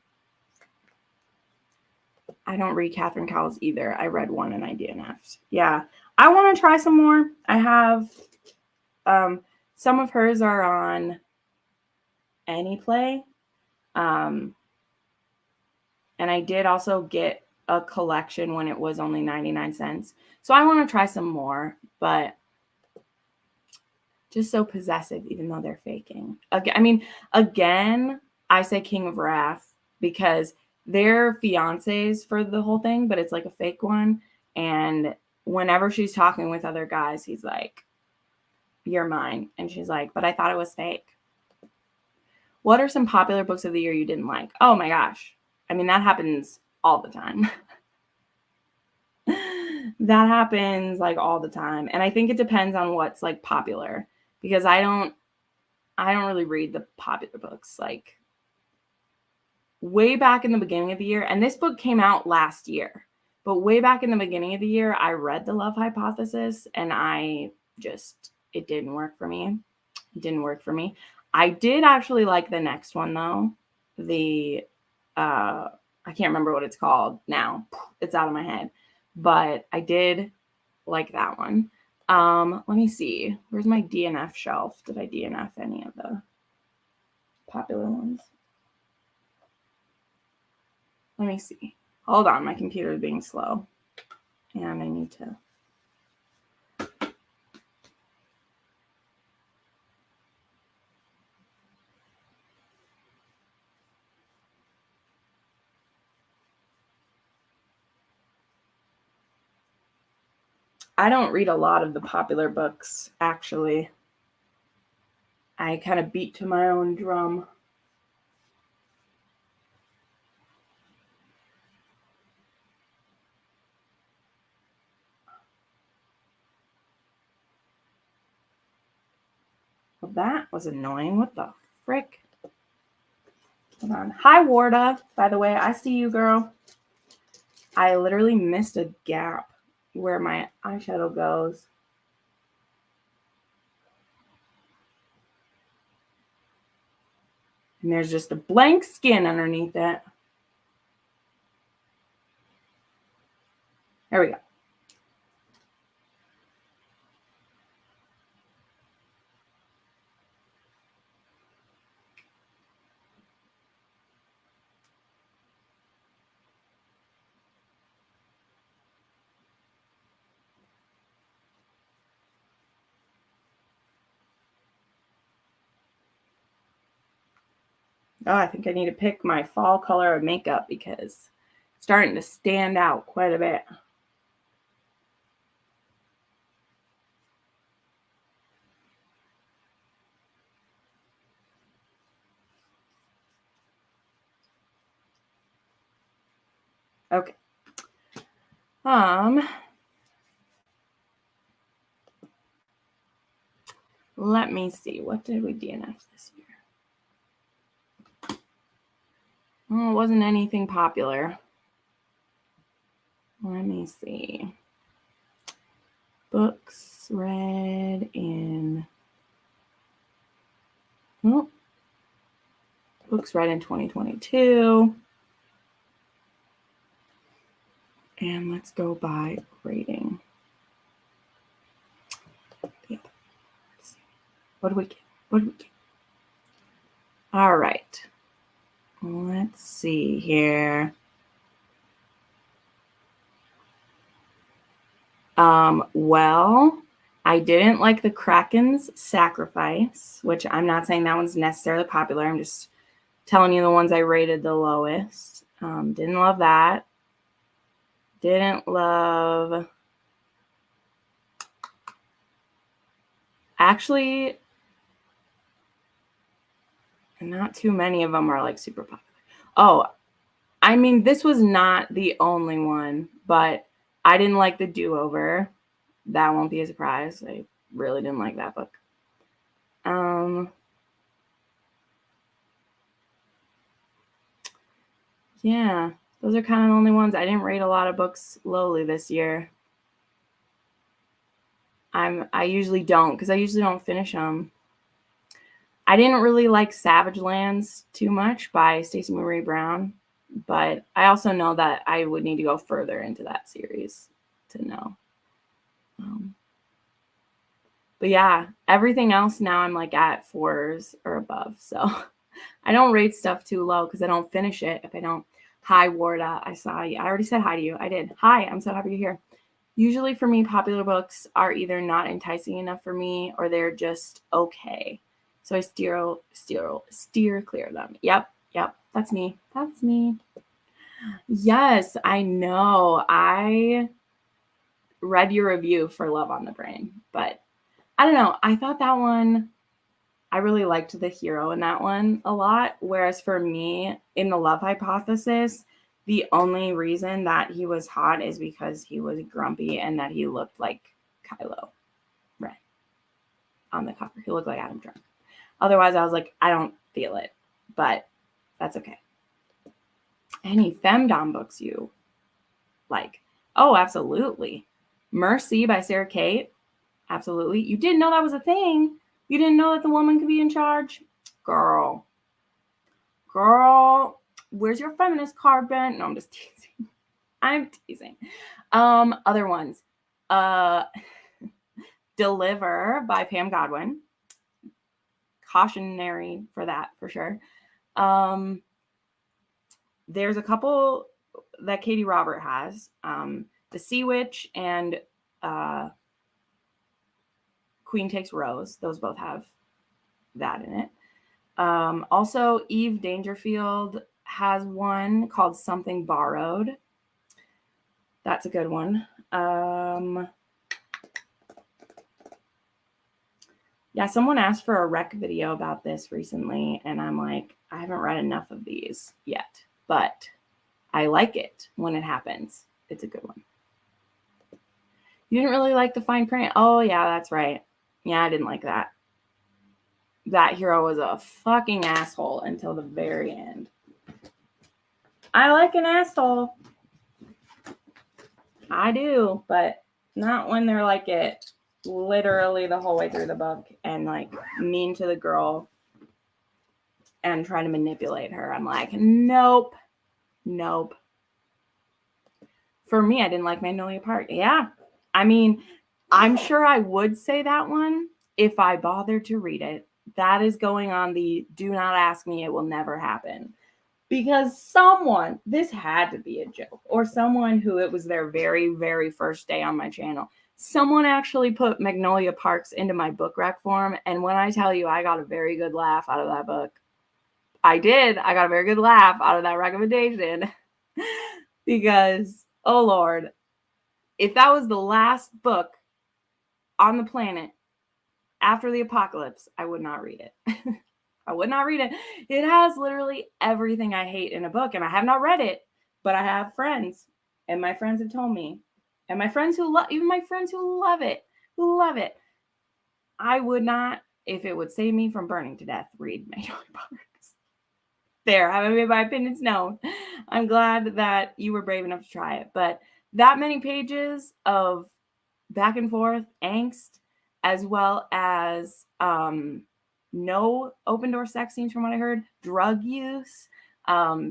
I don't read Catherine Cowles either. I read one and I DNF'd. Yeah. I want to try some more. I have some of hers are on Anyplay. And I did also get a collection when it was only 99 cents. So I want to try some more, but just so possessive, even though they're faking. Again, I say King of Wrath because they're fiancés for the whole thing, but it's like a fake one. And whenever she's talking with other guys, he's like, "You're mine." And she's like, "But I thought it was fake." What are some popular books of the year you didn't like? Oh my gosh. I mean, that happens all the time. That happens like all the time. And I think it depends on what's like popular because I don't really read the popular books like way back in the beginning of the year. And this book came out last year, but way back in the beginning of the year, I read The Love Hypothesis and I just it didn't work for me. It didn't work for me. I did actually like the next one though. The I can't remember what it's called now. It's out of my head. But I did like that one. Let me see. Where's my DNF shelf? Did I DNF any of the popular ones? Let me see. Hold on, my computer is being slow. And I need to. I don't read a lot of the popular books, actually. I kind of beat to my own drum. Well, that was annoying. What the frick? Hold on. Hi, Warda. By the way, I see you, girl. I literally missed a gap where my eyeshadow goes. And there's just a blank skin underneath it. There we go. Oh, I think I need to pick my fall color of makeup because it's starting to stand out quite a bit. Okay. Let me see. What did we DNF this year? Oh, it wasn't anything popular. Let me see. Books read in... Oh. Books read in 2022. And let's go by rating. Let's see. What do we get? What do we get? All right. Let's see here. Well, I didn't like the Kraken's Sacrifice, which I'm not saying that one's necessarily popular. I'm just telling you the ones I rated the lowest. Didn't love that. Didn't love... Actually, not too many of them are like super popular. Oh, I mean, this was not the only one, but I didn't like The Do-Over. That won't be a surprise. I really didn't like that book. Yeah, those are kind of the only ones. I didn't rate a lot of books lowly this year. I usually don't, because I usually don't finish them. I didn't really like Savage Lands too much by Stacey Marie Brown, but I also know that I would need to go further into that series to know. But yeah, everything else now I'm like at 4s or above. So I don't rate stuff too low because I don't finish it if I don't. Hi, Warda. I saw you. I already said hi to you. I did. Hi, I'm so happy you're here. Usually for me, popular books are either not enticing enough for me or they're just okay. So I steer clear of them. Yep. That's me. That's me. Yes, I know. I read your review for Love on the Brain, but I don't know. I thought that one, I really liked the hero in that one a lot. Whereas for me, in The Love Hypothesis, the only reason that he was hot is because he was grumpy and that he looked like Kylo Ren on the cover. He looked like Adam Drunk. Otherwise, I was like, I don't feel it, but that's okay. Any femdom books you like? Oh, absolutely. Mercy by Sarah Kate. Absolutely. You didn't know that was a thing. You didn't know that the woman could be in charge? Girl, where's your feminist card, Ben? No, I'm just teasing. I'm teasing. Other ones. Deliver by Pam Godwin. Cautionary for that, for sure. There's a couple that Katie Robert has. The Sea Witch and Queen Takes Rose. Those both have that in it. Also, Eve Dangerfield has one called Something Borrowed. That's a good one. Yeah, someone asked for a rec video about this recently, and I'm like, I haven't read enough of these yet, but I like it when it happens. It's a good one. You didn't really like the fine print? Oh, yeah, that's right. Yeah, I didn't like that. That hero was a fucking asshole until the very end. I like an asshole. I do, but not when they're like it literally the whole way through the book and like mean to the girl and trying to manipulate her. I'm like, nope. For me, I didn't like Magnolia Park. Yeah. I mean, I'm sure I would say that one if I bothered to read it. That is going on the do not ask me, it will never happen. Because someone, this had to be a joke, or someone who it was their very, very first day on my channel, someone actually put Magnolia Parks into my book rec form. And when I tell you I got a very good laugh out of that book, I did. I got a very good laugh out of that recommendation. Because, oh Lord, if that was the last book on the planet after the apocalypse, I would not read it. I would not read it. It has literally everything I hate in a book, and I have not read it, but I have friends, and my friends have told me, and my friends who even my friends who love it, I would not, if it would save me from burning to death, read Magnolia Parks. There, I haven't made my opinions known. I'm glad that you were brave enough to try it, but that many pages of back and forth angst, as well as no open door sex scenes from what I heard, drug use,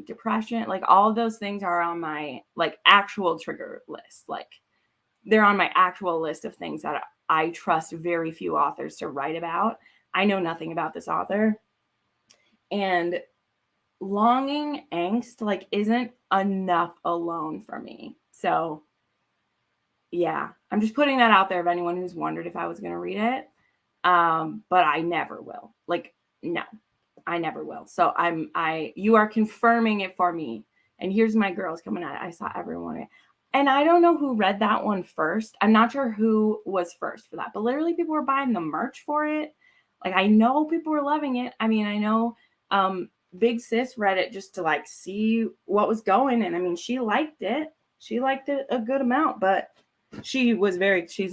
depression, like all of those things are on my like actual trigger list. Like they're on my actual list of things that I trust very few authors to write about. I know nothing about this author, and longing angst like isn't enough alone for me. So yeah, I'm just putting that out there if anyone who's wondered if I was going to read it. But I never will. Like, no, I never will. So you are confirming it for me. And here's my girls coming out. I saw everyone. And I don't know who read that one first. I'm not sure who was first for that, but literally people were buying the merch for it. Like, I know people were loving it. I mean, I know, Big Sis read it just to like see what was going. And I mean, she liked it. She liked it a good amount, but she's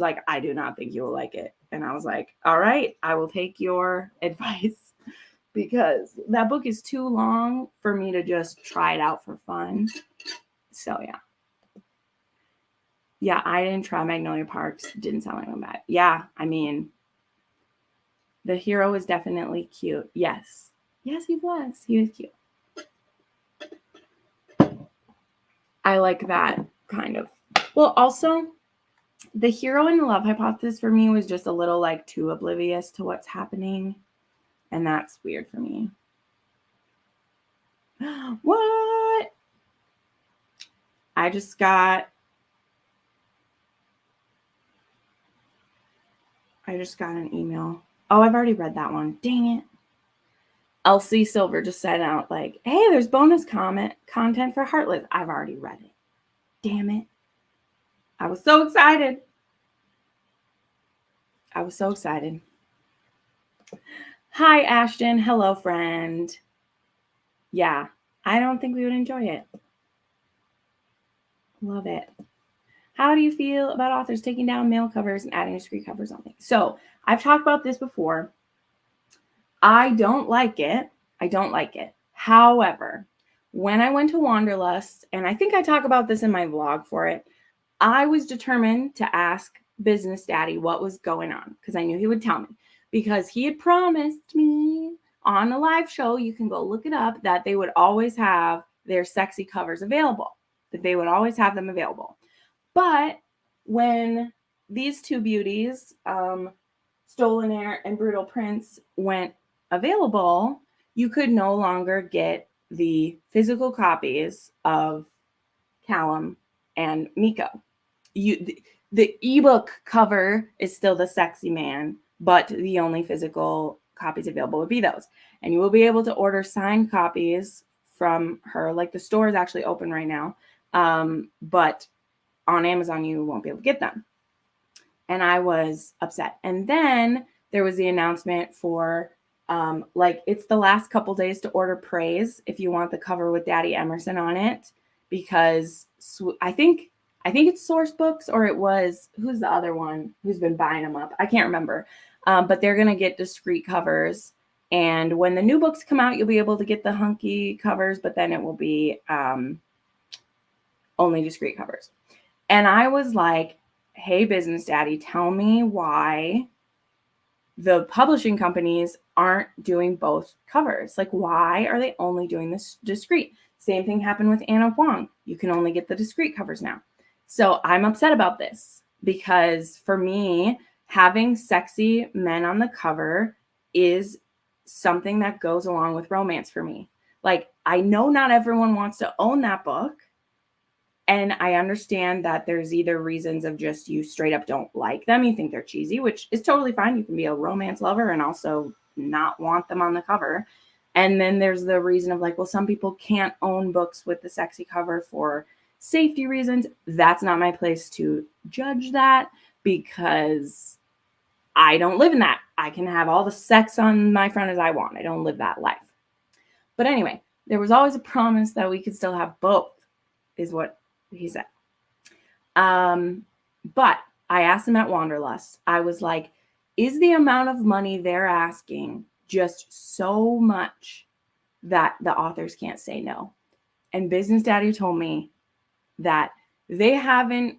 like, I do not think you will like it. And I was like, all right, I will take your advice, because that book is too long for me to just try it out for fun. So yeah. Yeah, I didn't try Magnolia Parks. Didn't sound like I'm bad. Yeah, I mean, the hero is definitely cute. Yes, he was. He was cute. I like that kind of. Well, also, the hero in the love hypothesis for me was just a little like too oblivious to what's happening. And that's weird for me. What? I just got an email. Oh, I've already read that one. Dang it. Elsie Silver just sent out like, hey, there's bonus content for Heartless. I've already read it. Damn it. I was so excited. Hi, Ashton. Hello, friend. Yeah, I don't think we would enjoy it. Love it. How do you feel about authors taking down male covers and adding discrete covers on things? So I've talked about this before. I don't like it. However, when I went to Wanderlust, and I think I talk about this in my vlog for it, I was determined to ask Business Daddy what was going on because I knew he would tell me, because he had promised me on a live show, you can go look it up, that they would always have their sexy covers available, that they would always have them available. But when these two beauties, Stolen Air and Brutal Prince, went available, you could no longer get the physical copies of Callum and Miko. The ebook cover is still the sexy man, but the only physical copies available would be those. And you will be able to order signed copies from her. Like, the store is actually open right now, but on Amazon you won't be able to get them. And I was upset. And then there was the announcement for like, it's the last couple days to order Praise if you want the cover with Daddy Emerson on it, because I think it's Source Books, or it was, who's the other one who's been buying them up? I can't remember. But they're going to get discreet covers. And when the new books come out, you'll be able to get the hunky covers, but then it will be only discreet covers. And I was like, hey, Business Daddy, tell me why the publishing companies aren't doing both covers. Like, why are they only doing this discreet? Same thing happened with Anna Huang. You can only get the discreet covers now. So I'm upset about this, because for me, having sexy men on the cover is something that goes along with romance for me. Like, I know not everyone wants to own that book. And I understand that there's either reasons of just you straight up don't like them, you think they're cheesy, which is totally fine. You can be a romance lover and also not want them on the cover. And then there's the reason of like, well, some people can't own books with the sexy cover for safety reasons. That's not my place to judge that, because I don't live in that. I can have all the sex on my front as I want. I don't live that life. But anyway, there was always a promise that we could still have both, is what he said. But I asked him at Wanderlust, I was like, is the amount of money they're asking just so much that the authors can't say no? And Business Daddy told me that they haven't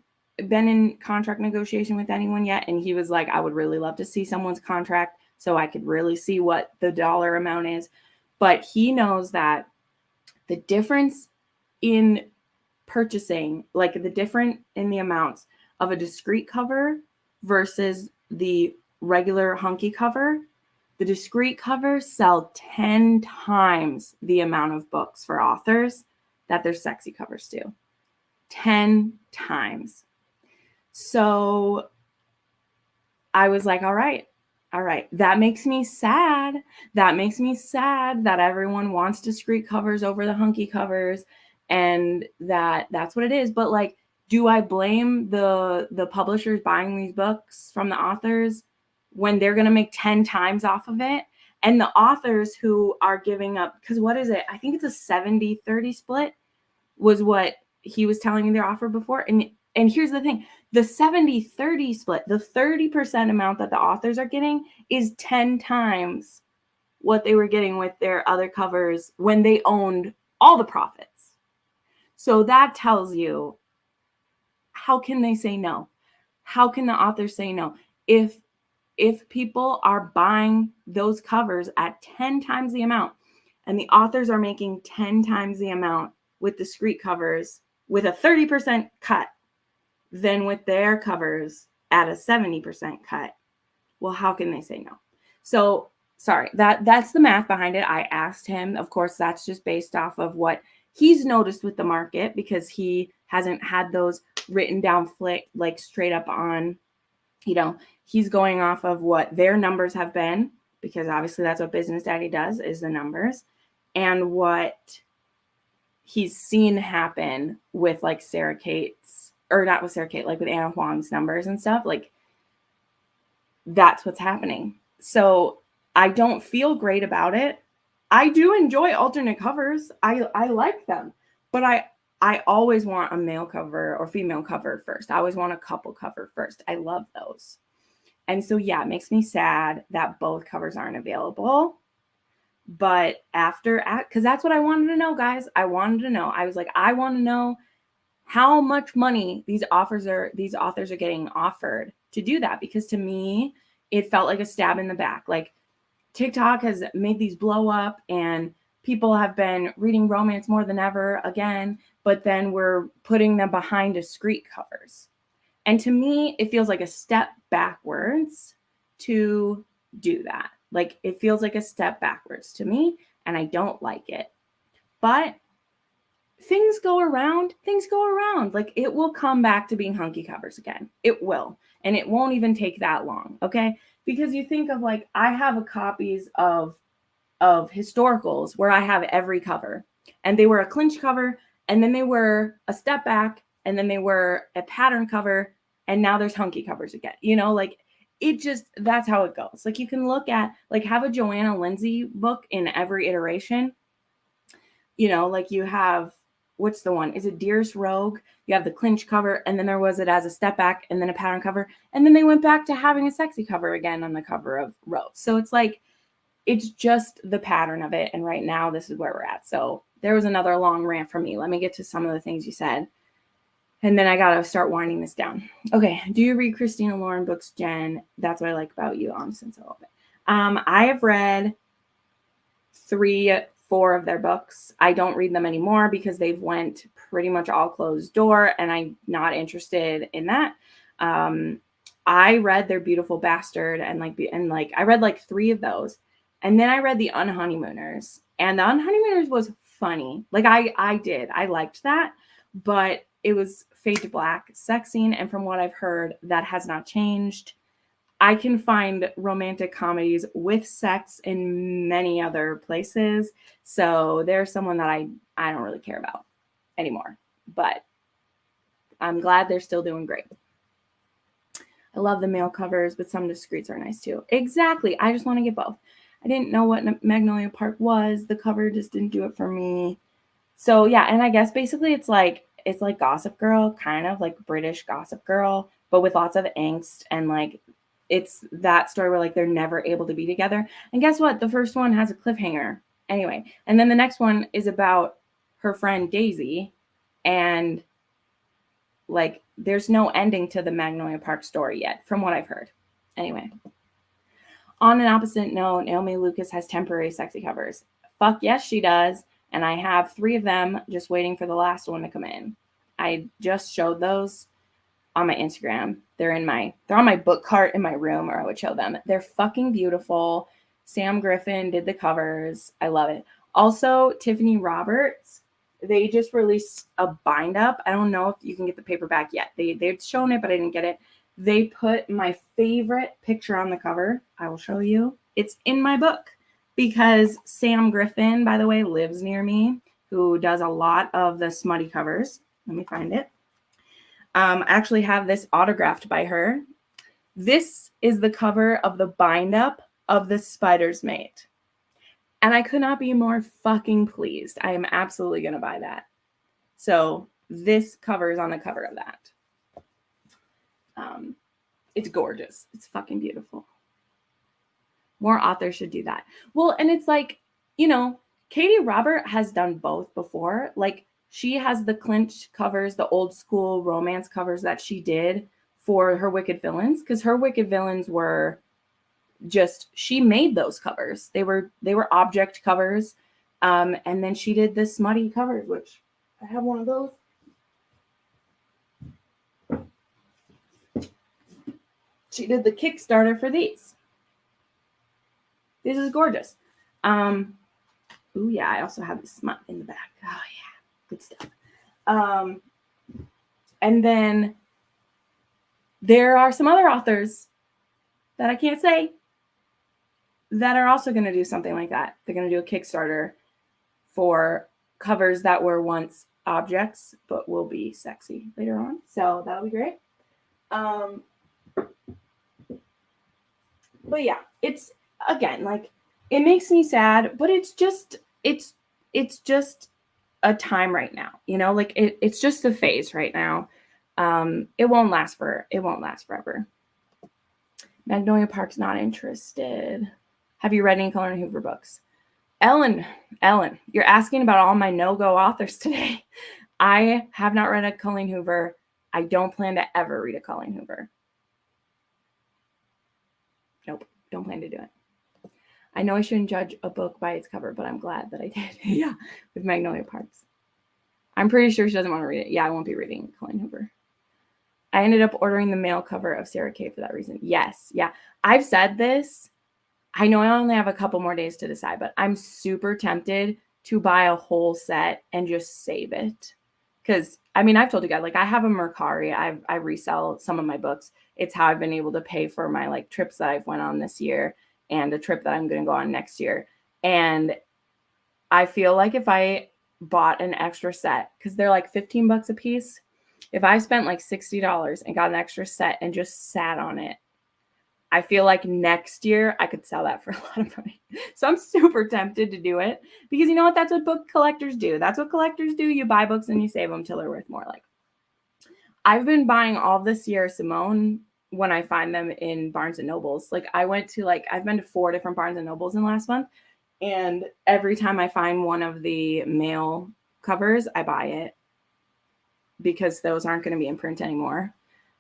been in contract negotiation with anyone yet. And he was like, I would really love to see someone's contract so I could really see what the dollar amount is. But he knows that the difference in purchasing, like the difference in the amounts of a discreet cover versus the regular hunky cover, the discreet covers sell 10 times the amount of books for authors that their sexy covers do. 10 times. So I was like, all right. That makes me sad. That makes me sad that everyone wants discreet covers over the hunky covers, and that's what it is. But like, do I blame the publishers buying these books from the authors when they're going to make 10 times off of it? And the authors who are giving up, because what is it? I think it's a 70-30 split was what he was telling me their offer before. And here's the thing, the 70-30 split, the 30% amount that the authors are getting is 10 times what they were getting with their other covers when they owned all the profits. So that tells you, how can they say no? How can the authors say no? If people are buying those covers at 10 times the amount, and the authors are making 10 times the amount with discreet covers with a 30% cut than with their covers at a 70% cut, well, how can they say no? So sorry, that's the math behind it. I asked him, of course, that's just based off of what he's noticed with the market, because he hasn't had those written down like straight up on, he's going off of what their numbers have been, because obviously that's what Business Daddy does, is the numbers, and what he's seen happen with like Sarah Kate's, or not with Sarah Kate, like with Anna Huang's numbers and stuff. Like, that's what's happening. So I don't feel great about it. I do enjoy alternate covers. I like them, but I always want a male cover or female cover first. I always want a couple cover first. I love those. And so, yeah, it makes me sad that both covers aren't available. But because that's what I wanted to know, guys. I wanted to know. I was like, I want to know how much money these authors are getting offered to do that, because to me, it felt like a stab in the back. Like, TikTok has made these blow up and people have been reading romance more than ever again, but then we're putting them behind discreet covers. And to me, it feels like a step backwards to do that. Like, it feels like a step backwards to me, and I don't like it. But things go around. Like, it will come back to being hunky covers again. It will. And it won't even take that long, okay? Because you think of, like, I have copies of historicals where I have every cover. And they were a clinch cover, and then they were a step back, and then they were a pattern cover, and now there's hunky covers again. You know, like, it just, that's how it goes. Like, you can look at, like, have a Joanna Lindsay book in every iteration. You know, like, you have, what's the one? Is it Dearest Rogue? You have the clinch cover, and then there was it as a step back, and then a pattern cover, and then they went back to having a sexy cover again on the cover of Rose. So it's like, it's just the pattern of it. And right now, this is where we're at. So there was another long rant from me. Let me get to some of the things you said. And then I got to start winding this down. Okay. Do you read Christina Lauren books, Jen? That's what I like about you, honestly, since I love it. I have read 3-4 of their books. I don't read them anymore because they've went pretty much all closed door, and I'm not interested in that. I read their Beautiful Bastard, and I read like 3 of those. And then I read The Unhoneymooners, and The Unhoneymooners was funny. Like, I liked that, but it was fade to black sex scene. And from what I've heard, that has not changed. I can find romantic comedies with sex in many other places. So there's someone that I don't really care about anymore, but I'm glad they're still doing great. I love the male covers, but some discreets are nice too. Exactly. I just want to get both. I didn't know what Magnolia Park was. The cover just didn't do it for me. So yeah, and I guess basically it's like Gossip Girl, kind of like British Gossip Girl, but with lots of angst, and like it's that story where like they're never able to be together. And guess what? The first one has a cliffhanger anyway. And then the next one is about her friend Daisy, and like there's no ending to the Magnolia Park story yet, from what I've heard. Anyway. On an opposite note, Naomi Lucas has temporary sexy covers. Fuck yes, she does. And I have 3 of them just waiting for the last one to come in. I just showed those on my Instagram. They're on my book cart in my room, or I would show them. They're fucking beautiful. Sam Griffin did the covers. I love it. Also, Tiffany Roberts, they just released a bind up. I don't know if you can get the paperback yet. They'd shown it, but I didn't get it. They put my favorite picture on the cover. I will show you. It's in my book because Sam Griffin, by the way, lives near me, who does a lot of the smutty covers. Let me find it. I actually have this autographed by her. This is the cover of the bind up of The Spider's Mate. And I could not be more fucking pleased. I am absolutely going to buy that. So this cover is on the cover of that. It's gorgeous. It's fucking beautiful. More authors should do that. Well, and it's like, you know, Katie Robert has done both before. Like, she has the clinch covers, the old school romance covers that she did for her Wicked Villains, because her Wicked Villains were just, she made those covers. They were object covers. And then she did the smutty covers, which I have one of those. She did the Kickstarter for these. This is gorgeous. Oh yeah, I also have the smut in the back. Oh yeah, good stuff. And then there are some other authors that I can't say that are also going to do something like that. They're going to do a Kickstarter for covers that were once objects, but will be sexy later on. So that'll be great. But yeah, it's, again, like, it makes me sad, but it's just a time right now, you know, like it's just a phase right now. It won't last forever. Magnolia Park's not interested. Have you read any Colleen Hoover books? Ellen, you're asking about all my no-go authors today. I have not read a Colleen Hoover. I don't plan to ever read a Colleen Hoover. Nope, don't plan to do it. I know I shouldn't judge a book by its cover, but I'm glad that I did. Yeah, with Magnolia Parks. I'm pretty sure she doesn't want to read it. Yeah, I won't be reading Colleen Hoover. I ended up ordering the male cover of Sarah Kay for that reason. Yes, yeah. I've said this. I know I only have a couple more days to decide, but I'm super tempted to buy a whole set and just save it. Because, I mean, I've told you guys, like, I have a Mercari. I resell some of my books. It's how I've been able to pay for my, like, trips that I've went on this year and a trip that I'm going to go on next year. And I feel like if I bought an extra set, because they're like $15 a piece, if I spent like $60 and got an extra set and just sat on it, I feel like next year I could sell that for a lot of money. So I'm super tempted to do it because you know what? That's what book collectors do. That's what collectors do. You buy books and you save them till they're worth more. Like I've been buying all this Sierra Simone when I find them in Barnes and Nobles. Like I've been to 4 different Barnes and Nobles in the last month. And every time I find one of the male covers, I buy it because those aren't going to be in print anymore.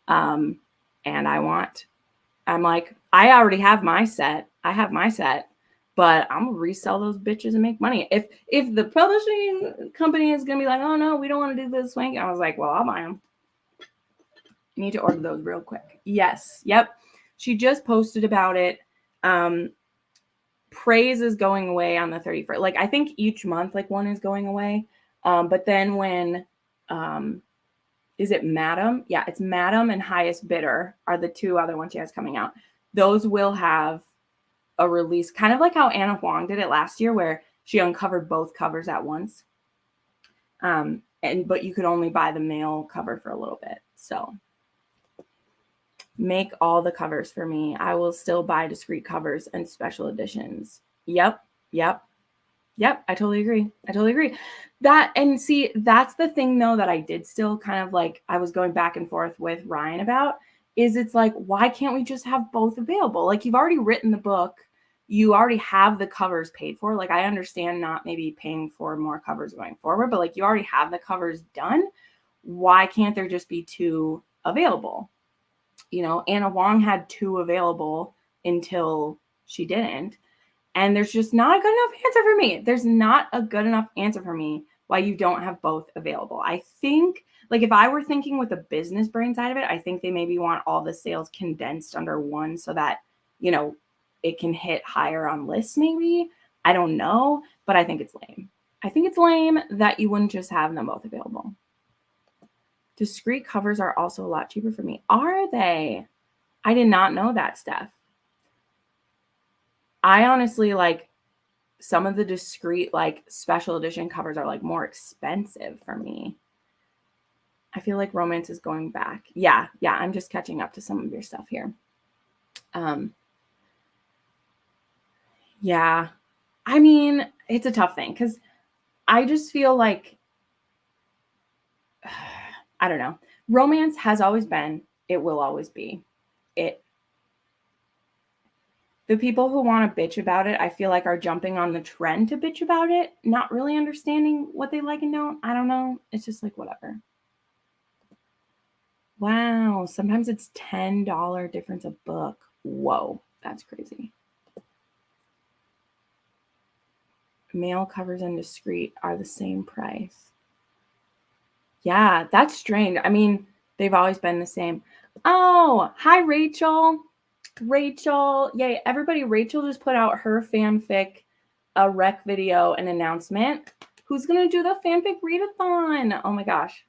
And I'm like, I already have my set. But I'm gonna resell those bitches and make money. If the publishing company is gonna be like, oh no, we don't want to do this swing, I was like, well, I'll buy them. You need to order those real quick. Yes, yep. She just posted about it. Praise is going away on the 31st. Like I think each month, like one is going away. But then when is it Madam? Yeah, it's Madam and Highest Bidder are the 2 other ones she has coming out. Those will have a release, kind of like how Anna Huang did it last year, where she uncovered both covers at once. But you could only buy the male cover for a little bit. So make all the covers for me. I will still buy discrete covers and special editions. Yep. I totally agree. And see, that's the thing though, that I did still kind of like, I was going back and forth with Ryan about, is it's like, why can't we just have both available? Like you've already written the book. You already have the covers paid for. Like I understand not maybe paying for more covers going forward, but like you already have the covers done. Why can't there just be 2 available? You know, Anna Huang had 2 available until she didn't. And there's just not a good enough answer for me. There's not a good enough answer for me why you don't have both available. I think, like, if I were thinking with a business brain side of it, I think they maybe want all the sales condensed under one so that, you know, it can hit higher on lists maybe. I don't know, but I think it's lame. I think it's lame that you wouldn't just have them both available. Discrete covers are also a lot cheaper for me. Are they? I did not know that, Steph. I honestly like some of the discrete like special edition covers are like more expensive for me. I feel like romance is going back. Yeah, I'm just catching up to some of your stuff here. Yeah. I mean, it's a tough thing because I just feel like I don't know. Romance has always been, it will always be. The people who want to bitch about it, I feel like are jumping on the trend to bitch about it, not really understanding what they like and don't. I don't know. It's just like whatever. Wow. Sometimes it's $10 difference a book. Whoa. That's crazy. Male covers and discreet are the same price. Yeah, that's strange. I mean, they've always been the same. Oh, hi, Rachel. Yay, everybody. Rachel just put out her fanfic, a rec video, an announcement. Who's going to do the fanfic readathon? Oh my gosh.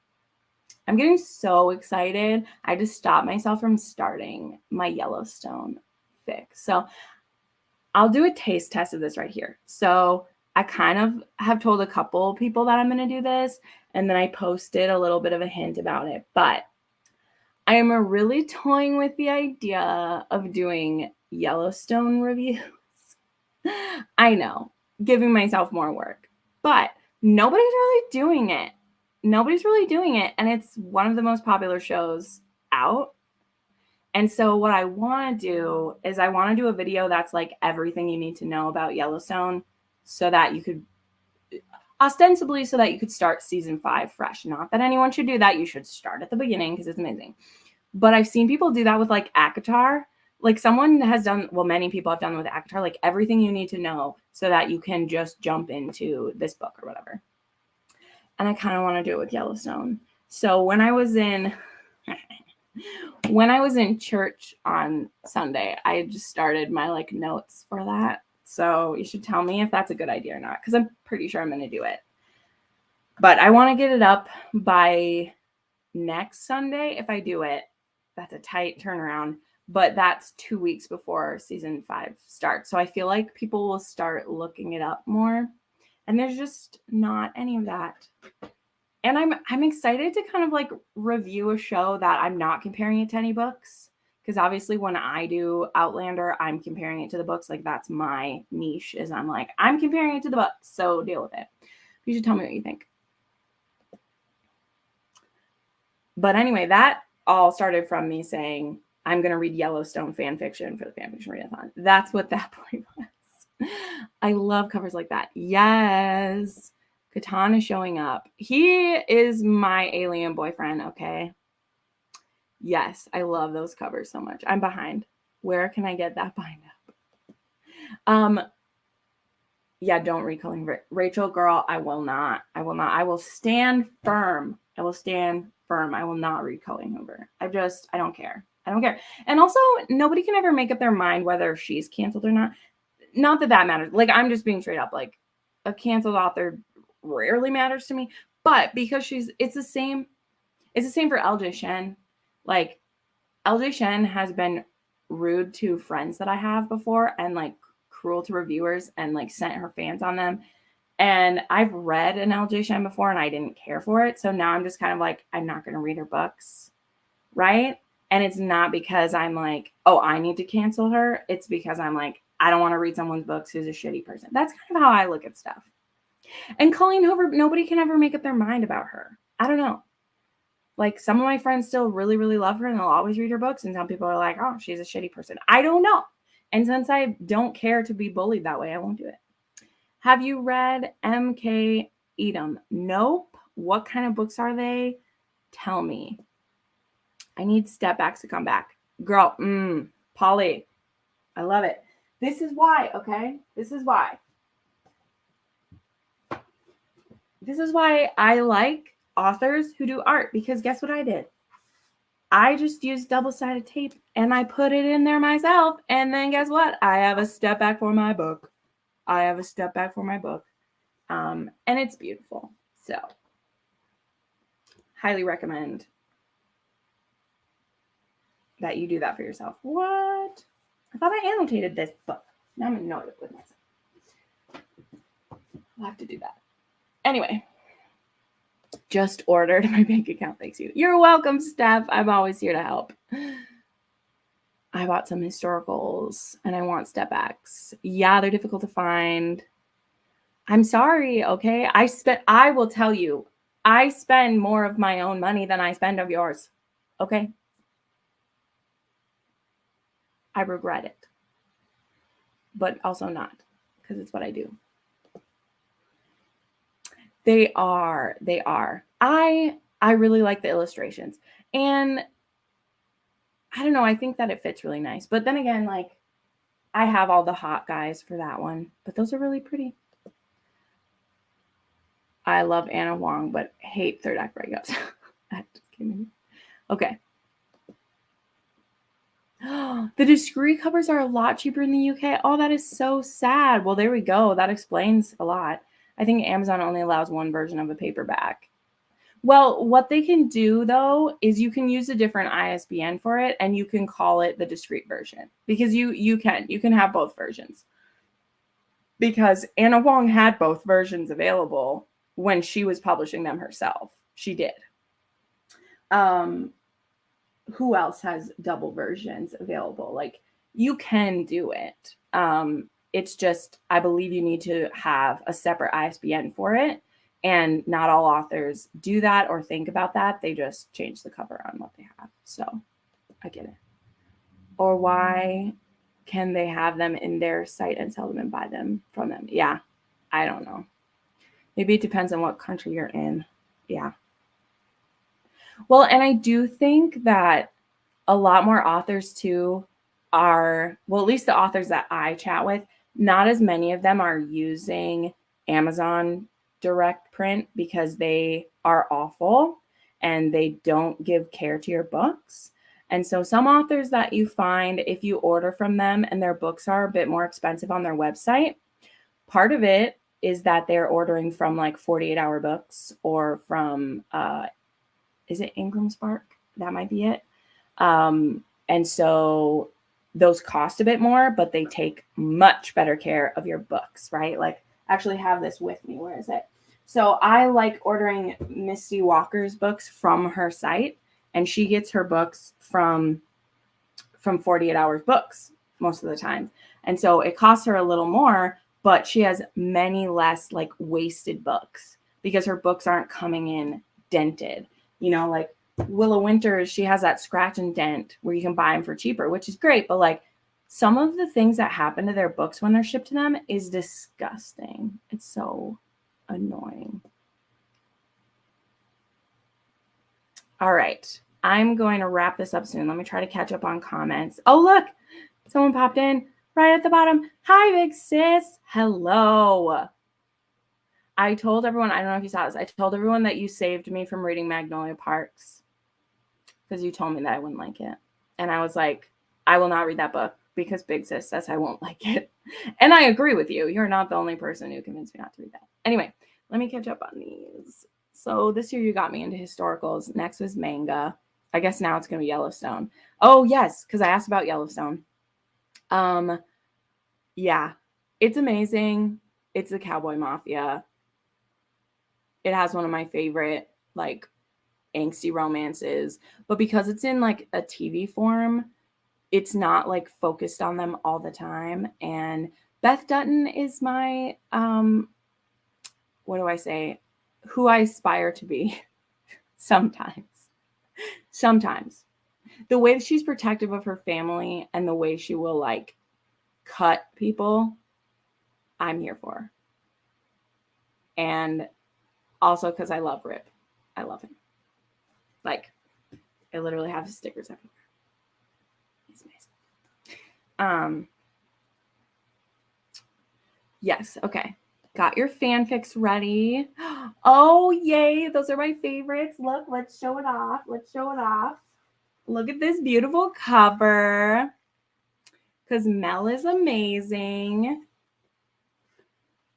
I'm getting so excited. I just stopped myself from starting my Yellowstone fic. So I'll do a taste test of this right here. So I kind of have told a couple people that I'm going to do this, and then I posted a little bit of a hint about it. But I am really toying with the idea of doing Yellowstone reviews. I know, giving myself more work, but nobody's really doing it. And it's one of the most popular shows out. And so what I want to do is I want to do a video that's like everything you need to know about Yellowstone so that you could ostensibly so that you could start season 5 fresh. Not that anyone should do that. You should start at the beginning because it's amazing. But I've seen people do that with like ACOTAR. like someone has done, well, many people have done with ACOTAR, like everything you need to know so that you can just jump into this book or whatever. And I kind of want to do it with Yellowstone. So when I was in church on Sunday, I just started my like notes for that. So you should tell me if that's a good idea or not, because I'm pretty sure I'm going to do it. But I want to get it up by next Sunday. If I do it, that's a tight turnaround. But that's 2 weeks before season 5 starts. So I feel like people will start looking it up more. And there's just not any of that. And I'm excited to kind of like review a show that I'm not comparing it to any books. Because obviously when I do Outlander, I'm comparing it to the books. Like that's my niche, is I'm like, I'm comparing it to the books. So deal with it. You should tell me what you think. But anyway, that all started from me saying, I'm going to read Yellowstone fan fiction for the fanfiction readathon. That's what that point was. I love covers like that. Yes. Catan is showing up. He is my alien boyfriend, okay? Yes, I love those covers so much. I'm behind. Where can I get that bind up? Yeah, don't read Culling Rachel, girl. I will not. I will stand firm. I will not read Culling Hoover. I don't care. And also, nobody can ever make up their mind whether she's canceled or not. Not that matters. Like, I'm just being straight up. Like, a canceled author rarely matters to me. But because it's the same for LJ Shen. Like, LJ Shen has been rude to friends that I have before and, like, cruel to reviewers and, like, sent her fans on them. And I've read an LJ Shen before and I didn't care for it. So now I'm just kind of like, I'm not going to read her books. Right? And it's not because I'm like, oh, I need to cancel her. It's because I'm like, I don't want to read someone's books who's a shitty person. That's kind of how I look at stuff. And Colleen Hoover, nobody can ever make up their mind about her. I don't know. Like, some of my friends still really, really love her and they'll always read her books. And some people are like, oh, she's a shitty person. I don't know. And since I don't care to be bullied that way, I won't do it. Have you read M.K. Edom? Nope. What kind of books are they? Tell me. I need step backs to come back. Girl, Polly. I love it. This is why, okay? This is why I like authors who do art, because guess what I did? I just used double-sided tape and I put it in there myself. And then guess what? I have a step back for my book. And it's beautiful. So, highly recommend that you do that for yourself. What? I thought I annotated this book. Now I'm going to note it with myself. I'll have to do that. Anyway, just ordered my bank account. Thanks you. You're welcome, Steph. I'm always here to help. I bought some historicals and I want step backs. Yeah, they're difficult to find. I'm sorry, okay? I will tell you, I spend more of my own money than I spend of yours, okay? I regret it, but also not, because it's what I do. They are. I really like the illustrations, and I don't know, I think that it fits really nice. But then again, like, I have all the hot guys for that one, but those are really pretty. I love Anna Huang, but hate third act breakups. That just came in. Okay. The discreet covers are a lot cheaper in the UK. Oh, that is so sad. Well, there we go. That explains a lot. I think Amazon only allows one version of a paperback. Well, what they can do, though, is you can use a different ISBN for it, and you can call it the discreet version. Because you can have both versions. Because Anna Huang had both versions available when she was publishing them herself. She did. Who else has double versions available? Like, you can do it. It's just, I believe you need to have a separate ISBN for it. And not all authors do that or think about that. They just change the cover on what they have. So I get it. Or why can they have them in their site and sell them and buy them from them? Yeah, I don't know. Maybe it depends on what country you're in. Yeah. Well, and I do think that a lot more authors, too, are, well, at least the authors that I chat with, not as many of them are using Amazon direct print because they are awful and they don't give care to your books. And so some authors that you find, if you order from them and their books are a bit more expensive on their website, part of it is that they're ordering from like 48-hour books or from, is it Ingram Spark? That might be it. And so those cost a bit more, but they take much better care of your books, right? Like, actually have this with me. Where is it? So I like ordering Misty Walker's books from her site, and she gets her books from 48 Hours Books most of the time. And so it costs her a little more, but she has many less like wasted books because her books aren't coming in dented. You know, like Willow Winters, she has that scratch and dent where you can buy them for cheaper, which is great. But like some of the things that happen to their books when they're shipped to them is disgusting. It's so annoying. All right. I'm going to wrap this up soon. Let me try to catch up on comments. Oh, look, someone popped in right at the bottom. Hi, big sis. Hello. I told everyone, I don't know if you saw this, I told everyone that you saved me from reading Magnolia Parks because you told me that I wouldn't like it. And I was like, I will not read that book because big sis says I won't like it. And I agree with you. You're not the only person who convinced me not to read that. Anyway, let me catch up on these. So this year you got me into historicals. Next was manga. I guess now it's going to be Yellowstone. Oh, yes, because I asked about Yellowstone. Yeah, it's amazing. It's the Cowboy Mafia. It has one of my favorite, like, angsty romances. But because it's in, like, a TV form, it's not, like, focused on them all the time. And Beth Dutton is my, what do I say? Who I aspire to be sometimes. Sometimes. The way that she's protective of her family and the way she will, like, cut people, I'm here for. And also because I love Rip. I love him. Like, I literally have his stickers everywhere. He's amazing. Yes, okay. Got your fanfics ready. Oh, yay. Those are my favorites. Look, let's show it off. Let's show it off. Look at this beautiful cover. Because Mel is amazing.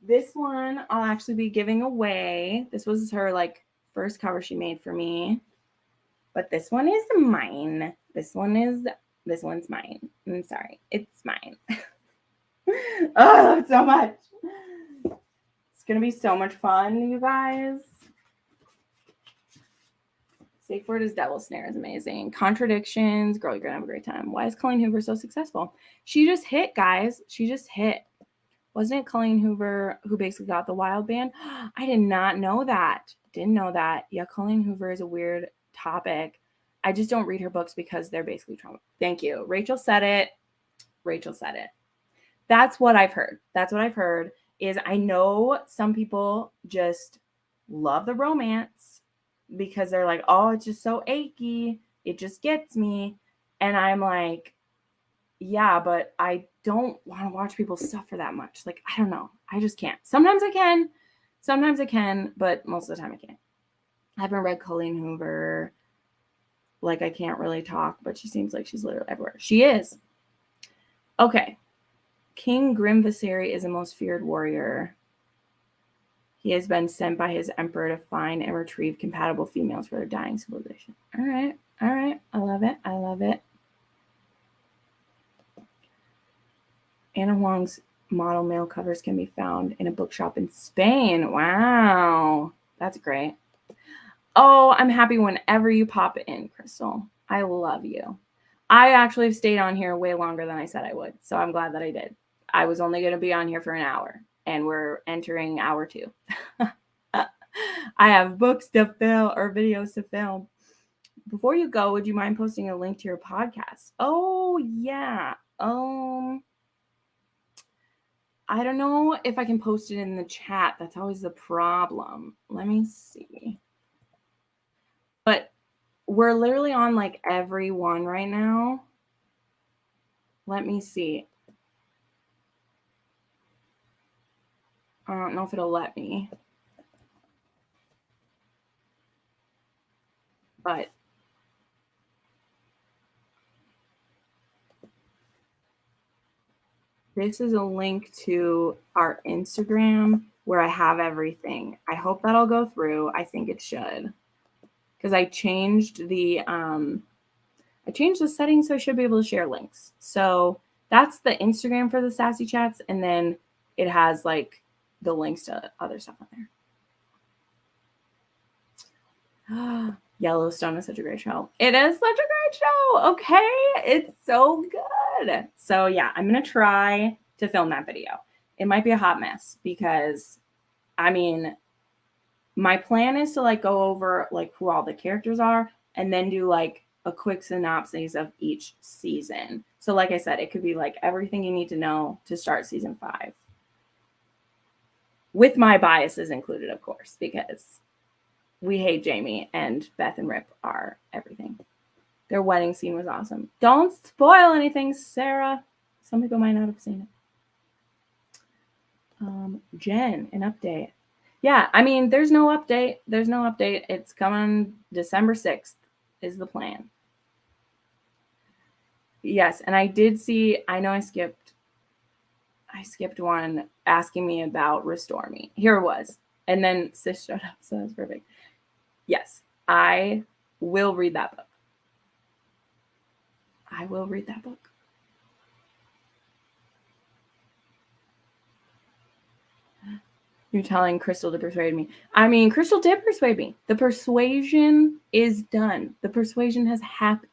This one I'll actually be giving away. This was her like first cover she made for me. But this one is mine. This one's mine. I'm sorry. It's mine. Oh, I love it so much. It's going to be so much fun, you guys. Safe word is Devil Snare is amazing. Contradictions. Girl, you're going to have a great time. Why is Colleen Hoover so successful? She just hit, guys. She just hit. Wasn't it Colleen Hoover who basically got the Wild Band? I did not know that. Didn't know that. Yeah, Colleen Hoover is a weird topic. I just don't read her books because they're basically trauma. Thank you. Rachel said it. Rachel said it. That's what I've heard. That's what I've heard is I know some people just love the romance because they're like, oh, it's just so achy. It just gets me. And I'm like, yeah, but I don't want to watch people suffer that much. Like, I don't know. I just can't. Sometimes I can. Sometimes I can, but most of the time I can't. I haven't read Colleen Hoover. Like, I can't really talk, but she seems like she's literally everywhere. She is. Okay. King Grimviseri is the most feared warrior. He has been sent by his emperor to find and retrieve compatible females for their dying civilization. All right. All right. I love it. I love it. Anna Huang's model male covers can be found in a bookshop in Spain. Wow. That's great. Oh, I'm happy whenever you pop in, Crystal. I love you. I actually have stayed on here way longer than I said I would, so I'm glad that I did. I was only going to be on here for an hour, and we're entering hour 2. I have books to film or videos to film. Before you go, would you mind posting a link to your podcast? Oh, yeah. I don't know if I can post it in the chat. That's always the problem. Let me see. But we're literally on like every one right now. Let me see. I don't know if it'll let me. But this is a link to our Instagram where I have everything. I hope that'll go through. I think it should. Because I changed the settings so I should be able to share links. So that's the Instagram for the Sassy Chats, and then it has like the links to other stuff on there. Yellowstone is such a great show. It is such a great show. Okay, it's so good. So yeah, I'm gonna try to film that video. It might be a hot mess because, I mean, my plan is to like go over like who all the characters are and then do like a quick synopsis of each season. So like I said, it could be like everything you need to know to start season 5. With my biases included, of course, because we hate Jamie and Beth and Rip are everything. Their wedding scene was awesome. Don't spoil anything, Sarah. Some people might not have seen it. Jen, an update. Yeah, I mean, there's no update. There's no update. It's coming December 6th is the plan. Yes, and I did see, I know I skipped one asking me about Restore Me. Here it was. And then Sis showed up, so that's perfect. Yes, I will read that book. I will read that book. You're telling Crystal to persuade me. I mean, Crystal did persuade me. The persuasion is done. The persuasion has happened.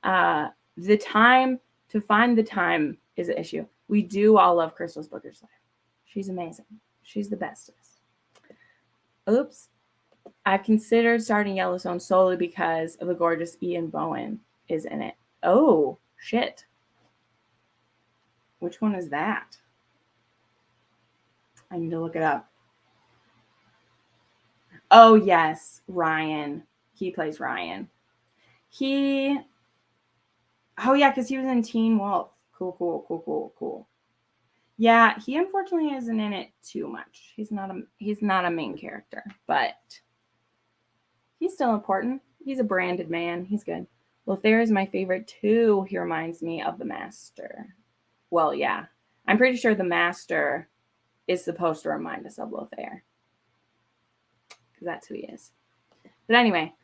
The time to find the time is an issue. We do all love Crystal's Booker's Life. She's amazing. She's the bestest. Oops. I've considered starting Yellowstone solely because of the gorgeous Ian Bohen is in it. Oh, shit. Which one is that? I need to look it up. Oh, yes. Ryan. He plays Ryan. Oh, yeah, because he was in Teen Wolf. Cool. Yeah, he unfortunately isn't in it too much. He's not a main character, but he's still important. He's a branded man. He's good. Lothair is my favorite too. He reminds me of the Master. Well, yeah. I'm pretty sure the Master is supposed to remind us of Lothair. Because that's who he is. But anyway.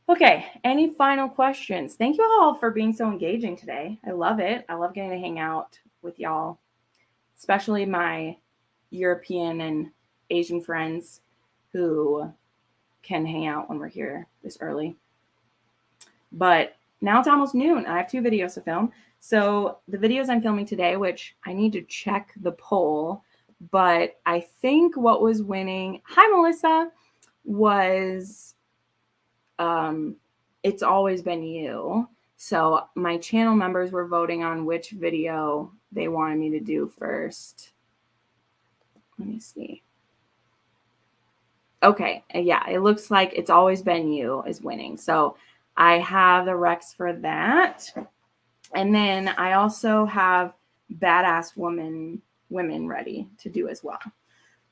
Okay, any final questions? Thank you all for being so engaging today. I love it. I love getting to hang out with y'all, especially my European and Asian friends who can hang out when we're here this early. But now it's almost noon. I have 2 videos to film. So the videos I'm filming today, which I need to check the poll, but I think what was winning, hi Melissa, was It's Always Been You. So my channel members were voting on which video they wanted me to do first. Let me see. Okay, yeah, it looks like It's Always Been You is winning. So I have the recs for that. And then I also have Badass Women ready to do as well.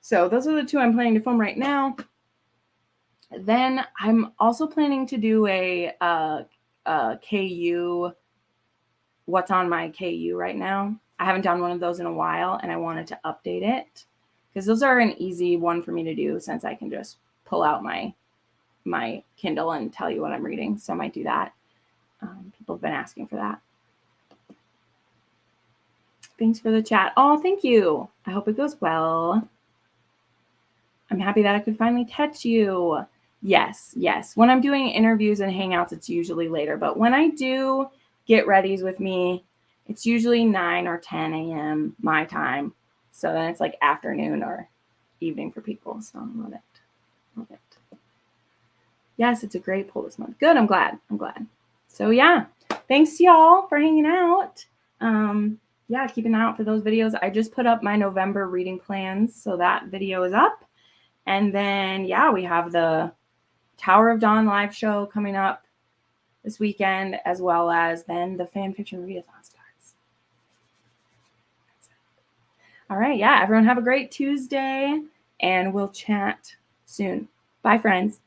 So those are the 2 I'm planning to film right now. Then I'm also planning to do a KU, what's on my KU right now. I haven't done one of those in a while, and I wanted to update it because those are an easy one for me to do since I can just pull out my Kindle and tell you what I'm reading. So I might do that. People have been asking for that. Thanks for the chat. Oh, thank you. I hope it goes well. I'm happy that I could finally catch you. Yes. When I'm doing interviews and hangouts, it's usually later. But when I do get readies with me, it's usually 9 or 10 a.m. my time. So then it's like afternoon or evening for people. So I love it. Yes, it's a great poll this month. Good. I'm glad. So yeah, thanks y'all for hanging out. Yeah, keep an eye out for those videos. I just put up my November reading plans. So that video is up. And then, yeah, we have the Tower of Dawn live show coming up this weekend, as well as then the fan fiction readathon starts. All right. Yeah. Everyone have a great Tuesday, and we'll chat soon. Bye, friends.